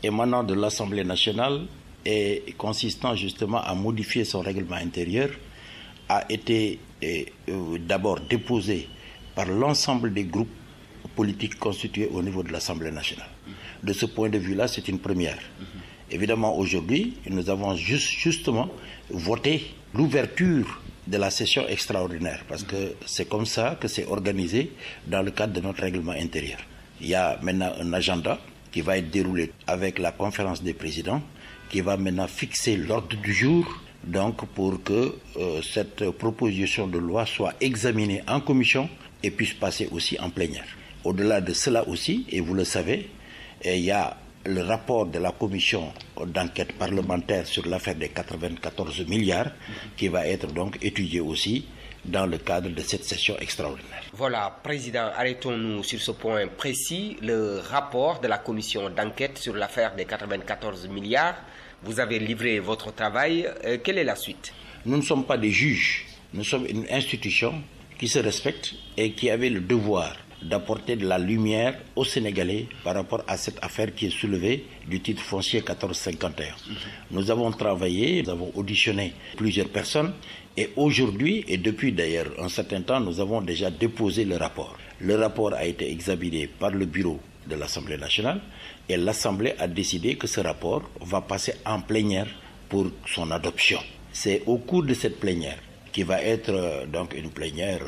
émanant de l'Assemblée nationale et consistant justement à modifier son règlement intérieur a été d'abord déposé par l'ensemble des groupes politiques constitués au niveau de l'Assemblée nationale. De ce point de vue-là, c'est une première. Évidemment, aujourd'hui, nous avons justement voté l'ouverture de la session extraordinaire, parce que c'est comme ça que c'est organisé dans le cadre de notre règlement intérieur. Il y a maintenant un agenda qui va être déroulé avec la conférence des présidents, qui va maintenant fixer l'ordre du jour, donc pour que cette proposition de loi soit examinée en commission et puisse passer aussi en plénière. Au-delà de cela aussi, et vous le savez, il y a le rapport de la commission d'enquête parlementaire sur l'affaire des 94 milliards qui va être donc étudié aussi dans le cadre de cette session extraordinaire. Voilà, Président, arrêtons-nous sur ce point précis. Le rapport de la commission d'enquête sur l'affaire des 94 milliards, vous avez livré votre travail. Quelle est la suite? Nous ne sommes pas des juges, nous sommes une institution qui se respecte et qui avait le devoir d'apporter de la lumière aux Sénégalais par rapport à cette affaire qui est soulevée du titre foncier 1451. Nous avons travaillé, nous avons auditionné plusieurs personnes et aujourd'hui, et depuis d'ailleurs un certain temps, nous avons déjà déposé le rapport. Le rapport a été examiné par le bureau de l'Assemblée nationale et l'Assemblée a décidé que ce rapport va passer en plénière pour son adoption. C'est au cours de cette plénière qui va être donc une plénière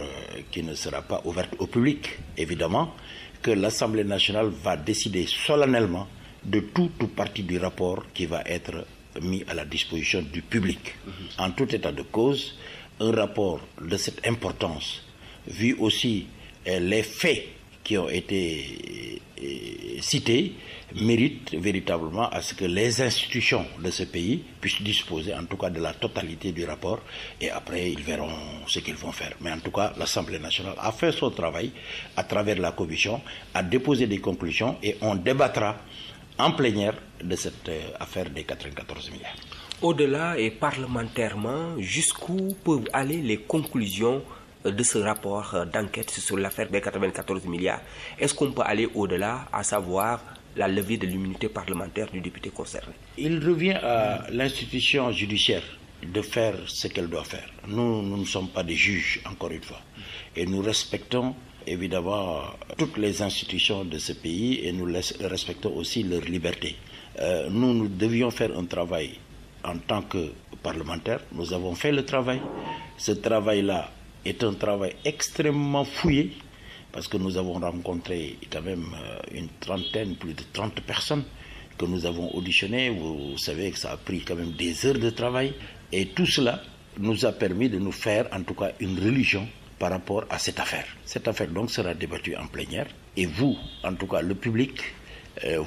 qui ne sera pas ouverte au public, évidemment, que l'Assemblée nationale va décider solennellement de tout partie du rapport qui va être mis à la disposition du public. En tout état de cause, un rapport de cette importance, vu aussi les faits qui ont été cités, mérite véritablement à ce que les institutions de ce pays puissent disposer en tout cas de la totalité du rapport et après ils verront ce qu'ils vont faire. Mais en tout cas, l'Assemblée nationale a fait son travail à travers la commission, a déposé des conclusions et on débattra en plénière de cette affaire des 94 milliards. Au-delà et parlementairement, jusqu'où peuvent aller les conclusions de ce rapport d'enquête sur l'affaire des 94 milliards? Est-ce qu'on peut aller au-delà, à savoir la levée de l'immunité parlementaire du député concerné? Il revient à l'institution judiciaire de faire ce qu'elle doit faire. Nous ne sommes pas des juges, encore une fois. Et nous respectons évidemment toutes les institutions de ce pays et nous respectons aussi leur liberté. Nous devions faire un travail en tant que parlementaires. Nous avons fait le travail. Ce travail-là est un travail extrêmement fouillé parce que nous avons rencontré quand même une trentaine, plus de 30 personnes que nous avons auditionnées. Vous savez que ça a pris quand même des heures de travail et tout cela nous a permis de nous faire en tout cas une religion par rapport à cette affaire. Cette affaire donc sera débattue en plénière et vous, en tout cas le public,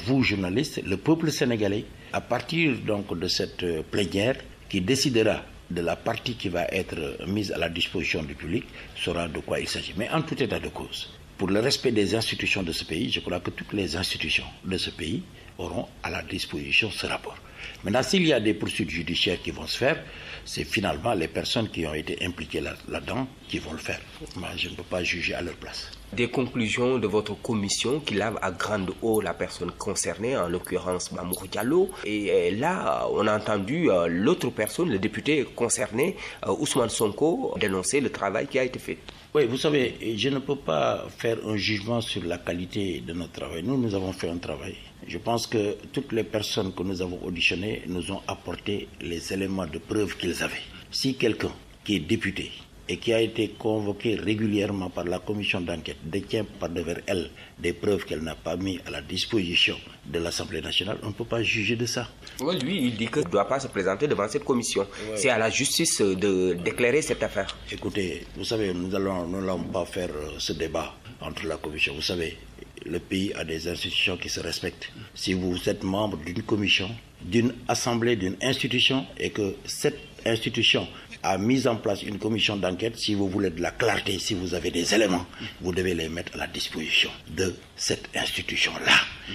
vous journalistes, le peuple sénégalais, à partir donc de cette plénière qui décidera de la partie qui va être mise à la disposition du public, saura de quoi il s'agit. Mais en tout état de cause, pour le respect des institutions de ce pays, je crois que toutes les institutions de ce pays auront à la disposition ce rapport. Maintenant, s'il y a des poursuites judiciaires qui vont se faire, c'est finalement les personnes qui ont été impliquées là-dedans qui vont le faire. Moi, je ne peux pas juger à leur place. Des conclusions de votre commission qui lave à grande eau la personne concernée, en l'occurrence Mamour Diallo. Et là, on a entendu l'autre personne, le député concerné, Ousmane Sonko, dénoncer le travail qui a été fait. Oui, vous savez, je ne peux pas faire un jugement sur la qualité de notre travail. Nous avons fait un travail. Je pense que toutes les personnes que nous avons auditionnées nous ont apporté les éléments de preuve qu'ils avaient. Si quelqu'un qui est député et qui a été convoqué régulièrement par la commission d'enquête détient par devers elle des preuves qu'elle n'a pas mis à la disposition de l'Assemblée nationale, on ne peut pas juger de ça. Oui, lui, il dit qu'il ne doit pas se présenter devant cette commission. Ouais. C'est à la justice d'éclairer cette affaire. Écoutez, vous savez, nous n'allons pas faire ce débat entre la commission. Vous savez, le pays a des institutions qui se respectent. Si vous êtes membre d'une commission, d'une assemblée, d'une institution, et que cette institution a mis en place une commission d'enquête, si vous voulez de la clarté, si vous avez des éléments, vous devez les mettre à la disposition de cette institution-là.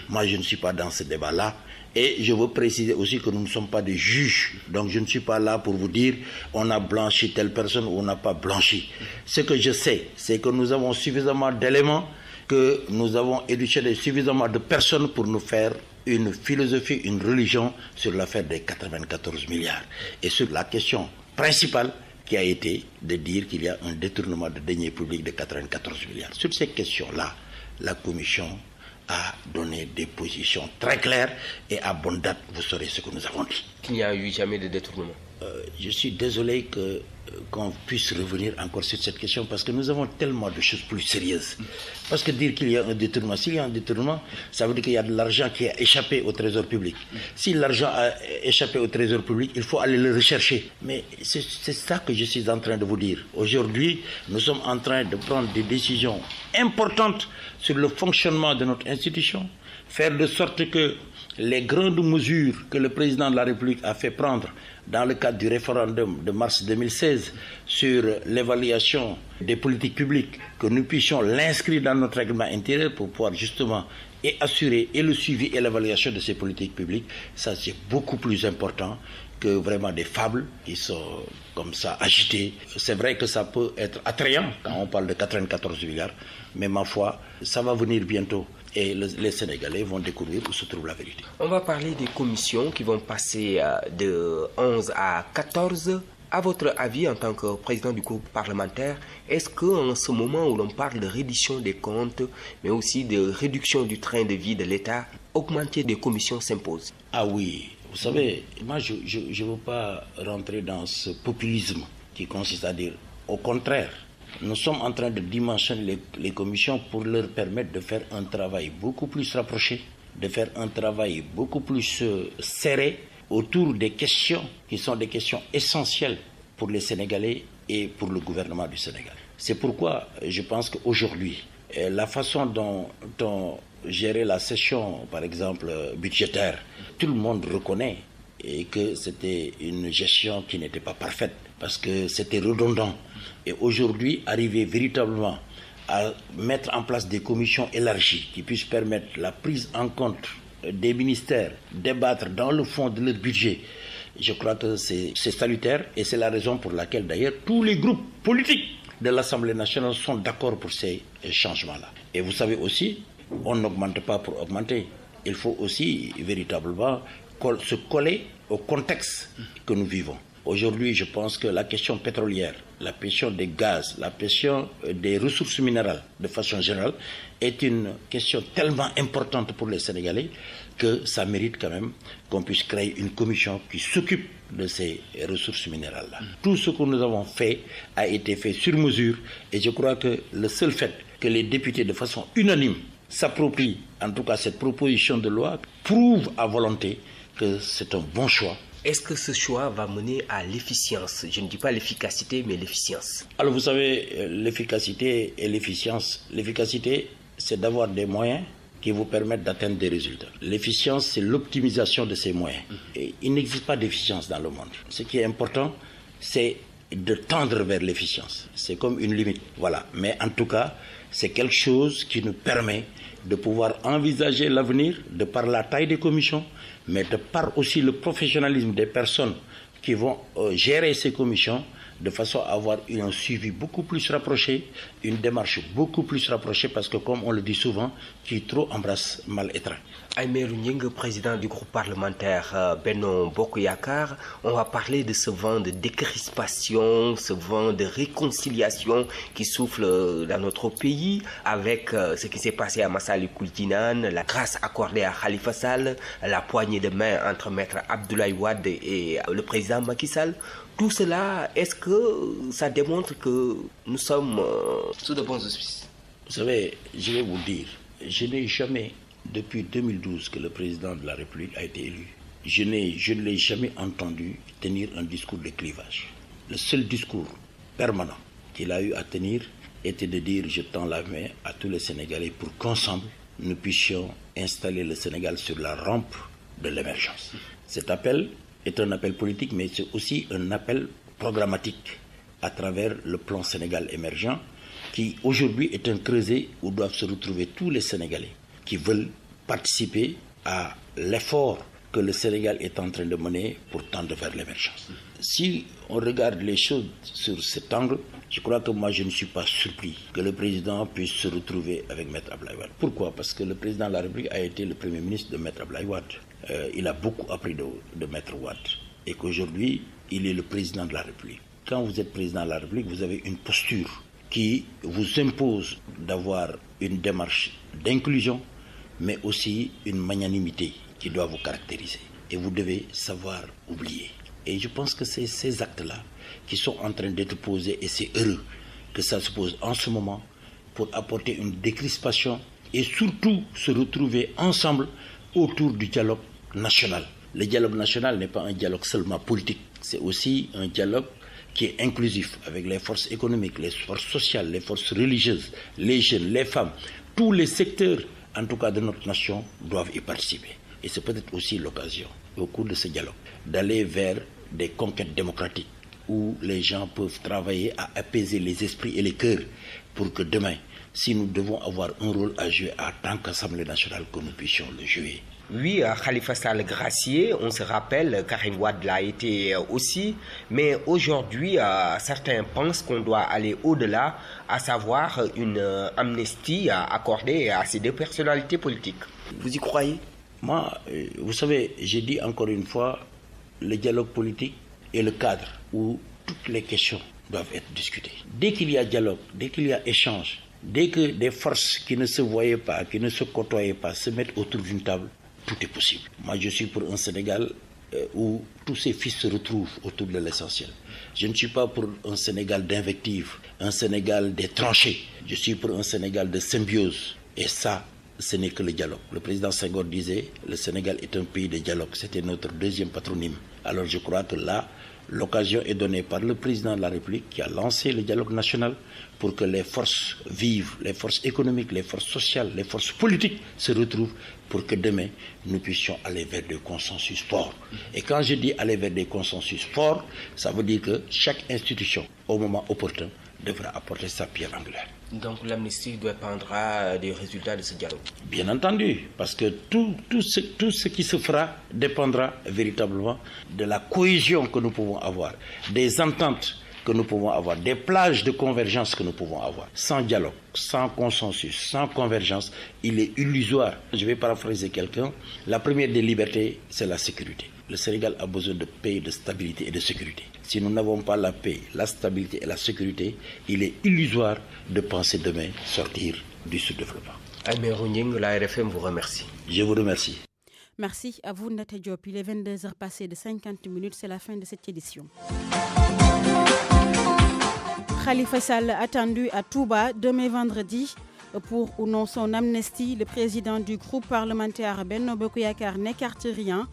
Moi, je ne suis pas dans ce débat-là. Et je veux préciser aussi que nous ne sommes pas des juges. Donc, je ne suis pas là pour vous dire on a blanchi telle personne ou on n'a pas blanchi. Ce que je sais, c'est que nous avons suffisamment d'éléments, que nous avons éduqué suffisamment de personnes pour nous faire une philosophie, une religion sur l'affaire des 94 milliards. Et sur la question principale qui a été de dire qu'il y a un détournement de deniers publics de 94 milliards. Sur ces questions-là, la Commission a donné des positions très claires et à bonne date, vous saurez ce que nous avons dit. Qu'il n'y a eu jamais de détournement. Je suis désolé qu'on puisse revenir encore sur cette question parce que nous avons tellement de choses plus sérieuses. Parce que dire qu'il y a un détournement, s'il y a un détournement, ça veut dire qu'il y a de l'argent qui a échappé au trésor public. Si l'argent a échappé au trésor public, il faut aller le rechercher. Mais c'est ça que je suis en train de vous dire. Aujourd'hui, nous sommes en train de prendre des décisions importantes sur le fonctionnement de notre institution, faire de sorte que les grandes mesures que le président de la République a fait prendre dans le cadre du référendum de mars 2016 sur l'évaluation des politiques publiques, que nous puissions l'inscrire dans notre règlement intérieur pour pouvoir justement et assurer et le suivi et l'évaluation de ces politiques publiques, ça c'est beaucoup plus important que vraiment des fables qui sont comme ça agitées. C'est vrai que ça peut être attrayant quand on parle de 94 milliards, mais ma foi, ça va venir bientôt. Et les Sénégalais vont découvrir où se trouve la vérité. On va parler des commissions qui vont passer de 11 à 14. À votre avis, en tant que président du groupe parlementaire, est-ce qu'en ce moment où l'on parle de reddition des comptes, mais aussi de réduction du train de vie de l'État, augmenter des commissions s'impose? Ah oui, vous savez, moi je ne veux pas rentrer dans ce populisme qui consiste à dire au contraire. Nous sommes en train de dimensionner les commissions pour leur permettre de faire un travail beaucoup plus rapproché, de faire un travail beaucoup plus serré autour des questions qui sont des questions essentielles pour les Sénégalais et pour le gouvernement du Sénégal. C'est pourquoi je pense qu'aujourd'hui, la façon dont on gérait la session, par exemple, budgétaire, tout le monde reconnaît et que c'était une gestion qui n'était pas parfaite parce que c'était redondant. Et aujourd'hui, arriver véritablement à mettre en place des commissions élargies qui puissent permettre la prise en compte des ministères, débattre dans le fond de leur budget, je crois que c'est salutaire et c'est la raison pour laquelle d'ailleurs tous les groupes politiques de l'Assemblée nationale sont d'accord pour ces changements-là. Et vous savez aussi, on n'augmente pas pour augmenter. Il faut aussi véritablement se coller au contexte que nous vivons. Aujourd'hui, je pense que la question pétrolière, la question des gaz, la question des ressources minérales de façon générale est une question tellement importante pour les Sénégalais que ça mérite quand même qu'on puisse créer une commission qui s'occupe de ces ressources minérales-là. Tout ce que nous avons fait a été fait sur mesure et je crois que le seul fait que les députés de façon unanime s'approprient en tout cas cette proposition de loi prouve à volonté que c'est un bon choix. Est-ce que ce choix va mener à l'efficience? Je ne dis pas l'efficacité, mais l'efficience. Alors vous savez, l'efficacité et l'efficience. L'efficacité, c'est d'avoir des moyens qui vous permettent d'atteindre des résultats. L'efficience, c'est l'optimisation de ces moyens. Et il n'existe pas d'efficience dans le monde. Ce qui est important, c'est de tendre vers l'efficience. C'est comme une limite. Voilà. Mais en tout cas, c'est quelque chose qui nous permet de pouvoir envisager l'avenir de par la taille des commissions, mais de par aussi le professionnalisme des personnes qui vont gérer ces commissions de façon à avoir un suivi beaucoup plus rapproché, une démarche beaucoup plus rapprochée parce que comme on le dit souvent, qui trop embrasse mal étreint. Aymérou Gningue, président du groupe parlementaire Benno Bokk Yakaar, on va parler de ce vent de décrispation, ce vent de réconciliation qui souffle dans notre pays avec ce qui s'est passé à Massalikul Jinaan, la grâce accordée à Khalifa Sall, la poignée de main entre Maître Abdoulaye Wade et le président Macky Sall. Tout cela, est-ce que ça démontre que nous sommes sous de bons auspices? Vous savez, je vais vous dire, je n'ai jamais, depuis 2012 que le président de la République a été élu, je ne l'ai jamais entendu tenir un discours de clivage. Le seul discours permanent qu'il a eu à tenir était de dire « je tends la main à tous les Sénégalais pour qu'ensemble nous puissions installer le Sénégal sur la rampe de l'émergence ». Cet appel est un appel politique, mais c'est aussi un appel programmatique à travers le plan Sénégal émergent, qui aujourd'hui est un creuset où doivent se retrouver tous les Sénégalais qui veulent participer à l'effort que le Sénégal est en train de mener pour tendre vers l'émergence. Si on regarde les choses sur cet angle, je crois que moi je ne suis pas surpris que le président puisse se retrouver avec Maître Abdoulaye Wade. Pourquoi? Parce que le président de la République a été le premier ministre de Maître Abdoulaye Wade. Il a beaucoup appris de Maître Wade et qu'aujourd'hui il est le président de la République. quand vous êtes président de la République, vous avez une posture qui vous impose d'avoir une démarche d'inclusion, mais aussi une magnanimité qui doit vous caractériser. Et vous devez savoir oublier. Et je pense que c'est ces actes-là qui sont en train d'être posés, et c'est heureux que ça se pose en ce moment pour apporter une décrispation et surtout se retrouver ensemble autour du dialogue national. Le dialogue national n'est pas un dialogue seulement politique, c'est aussi un dialogue qui est inclusif avec les forces économiques, les forces sociales, les forces religieuses, les jeunes, les femmes. Tous les secteurs, en tout cas de notre nation, doivent y participer. Et c'est peut-être aussi l'occasion, au cours de ce dialogue, d'aller vers des conquêtes démocratiques où les gens peuvent travailler à apaiser les esprits et les cœurs pour que demain, si nous devons avoir un rôle à jouer en tant qu'Assemblée nationale, que nous puissions le jouer. Oui, Khalifa Sall gracié, on se rappelle, Karim Wade l'a été aussi, mais aujourd'hui, certains pensent qu'on doit aller au-delà, à savoir une amnistie accordée à ces deux personnalités politiques. Vous y croyez? Moi, vous savez, j'ai dit encore une fois, le dialogue politique est le cadre où toutes les questions doivent être discutées. Dès qu'il y a dialogue, dès qu'il y a échange, dès que des forces qui ne se voyaient pas, qui ne se côtoyaient pas, se mettent autour d'une table, tout est possible. Moi, je suis pour un Sénégal où tous ces fils se retrouvent autour de l'essentiel. Je ne suis pas pour un Sénégal d'invective, un Sénégal des tranchées. Je suis pour un Sénégal de symbiose. Et ça, ce n'est que le dialogue. Le président Senghor disait, le Sénégal est un pays de dialogue. C'était notre deuxième patronyme. Alors je crois que là, l'occasion est donnée par le président de la République qui a lancé le dialogue national pour que les forces vives, les forces économiques, les forces sociales, les forces politiques se retrouvent pour que demain, nous puissions aller vers des consensus forts. Et quand je dis aller vers des consensus forts, ça veut dire que chaque institution, au moment opportun, devra apporter sa pierre angulaire. Donc l'amnistie dépendra des résultats de ce dialogue? Bien entendu, parce que tout ce qui se fera dépendra véritablement de la cohésion que nous pouvons avoir, des ententes que nous pouvons avoir, des plages de convergence que nous pouvons avoir. Sans dialogue, sans consensus, sans convergence, il est illusoire. Je vais paraphraser quelqu'un. La première des libertés, c'est la sécurité. Le Sénégal a besoin de paix, de stabilité et de sécurité. Si nous n'avons pas la paix, la stabilité et la sécurité, il est illusoire de penser demain sortir du sous-développement. Aymérou Gningue, la RFM vous remercie. Je vous remercie. Merci à vous, Nata Diop. Il est 22h passé de 50 minutes. C'est la fin de cette édition. Khalifa Sall attendu à Touba demain vendredi pour ou non son amnistie. Le président du groupe parlementaire Benno Bokk Yakaar n'écarte rien.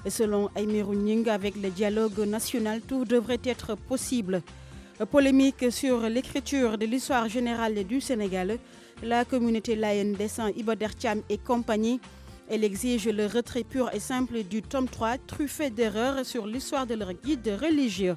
Selon Aymérou Gningue, avec le dialogue national, tout devrait être possible. Polémique sur l'écriture de l'histoire générale du Sénégal. La communauté layène descend Iba Der Thiam et compagnie. Elle exige le retrait pur et simple du tome 3, truffé d'erreurs sur l'histoire de leur guide religieux.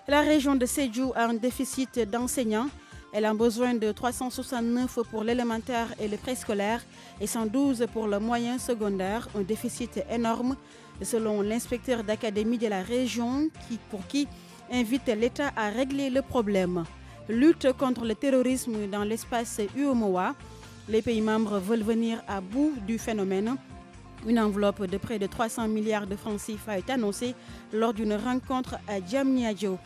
La région de Sédhiou a un déficit d'enseignants. Elle a besoin de 369 pour l'élémentaire et le préscolaire et 112 pour le moyen secondaire, un déficit énorme selon l'inspecteur d'académie de la région qui invite l'État à régler le problème. Lutte contre le terrorisme dans l'espace UEMOA. Les pays membres veulent venir à bout du phénomène. Une enveloppe de près de 300 milliards de francs CFA est annoncée lors d'une rencontre à Diamniadio.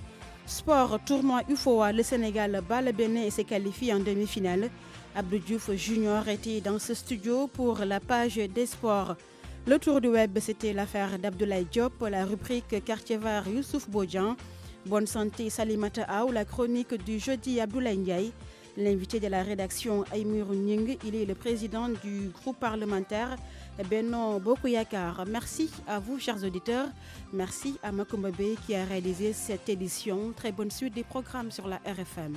Sport, tournoi UFOA, le Sénégal bat le Bénin et se qualifie en demi-finale. Abdou Diouf Junior était dans ce studio pour la page des sports. Le tour du web, c'était l'affaire d'Abdoulaye Diop, la rubrique Quartier Var Youssouf Bodjan. Bonne santé Salimata Aou, la chronique du jeudi Abdoulaye Ndiaye. L'invité de la rédaction Aymérou Gningue, il est le président du groupe parlementaire Benno Bokk Yakaar. Merci à vous, chers auditeurs. Merci à Makoumba Bey qui a réalisé cette édition. Très bonne suite des programmes sur la RFM.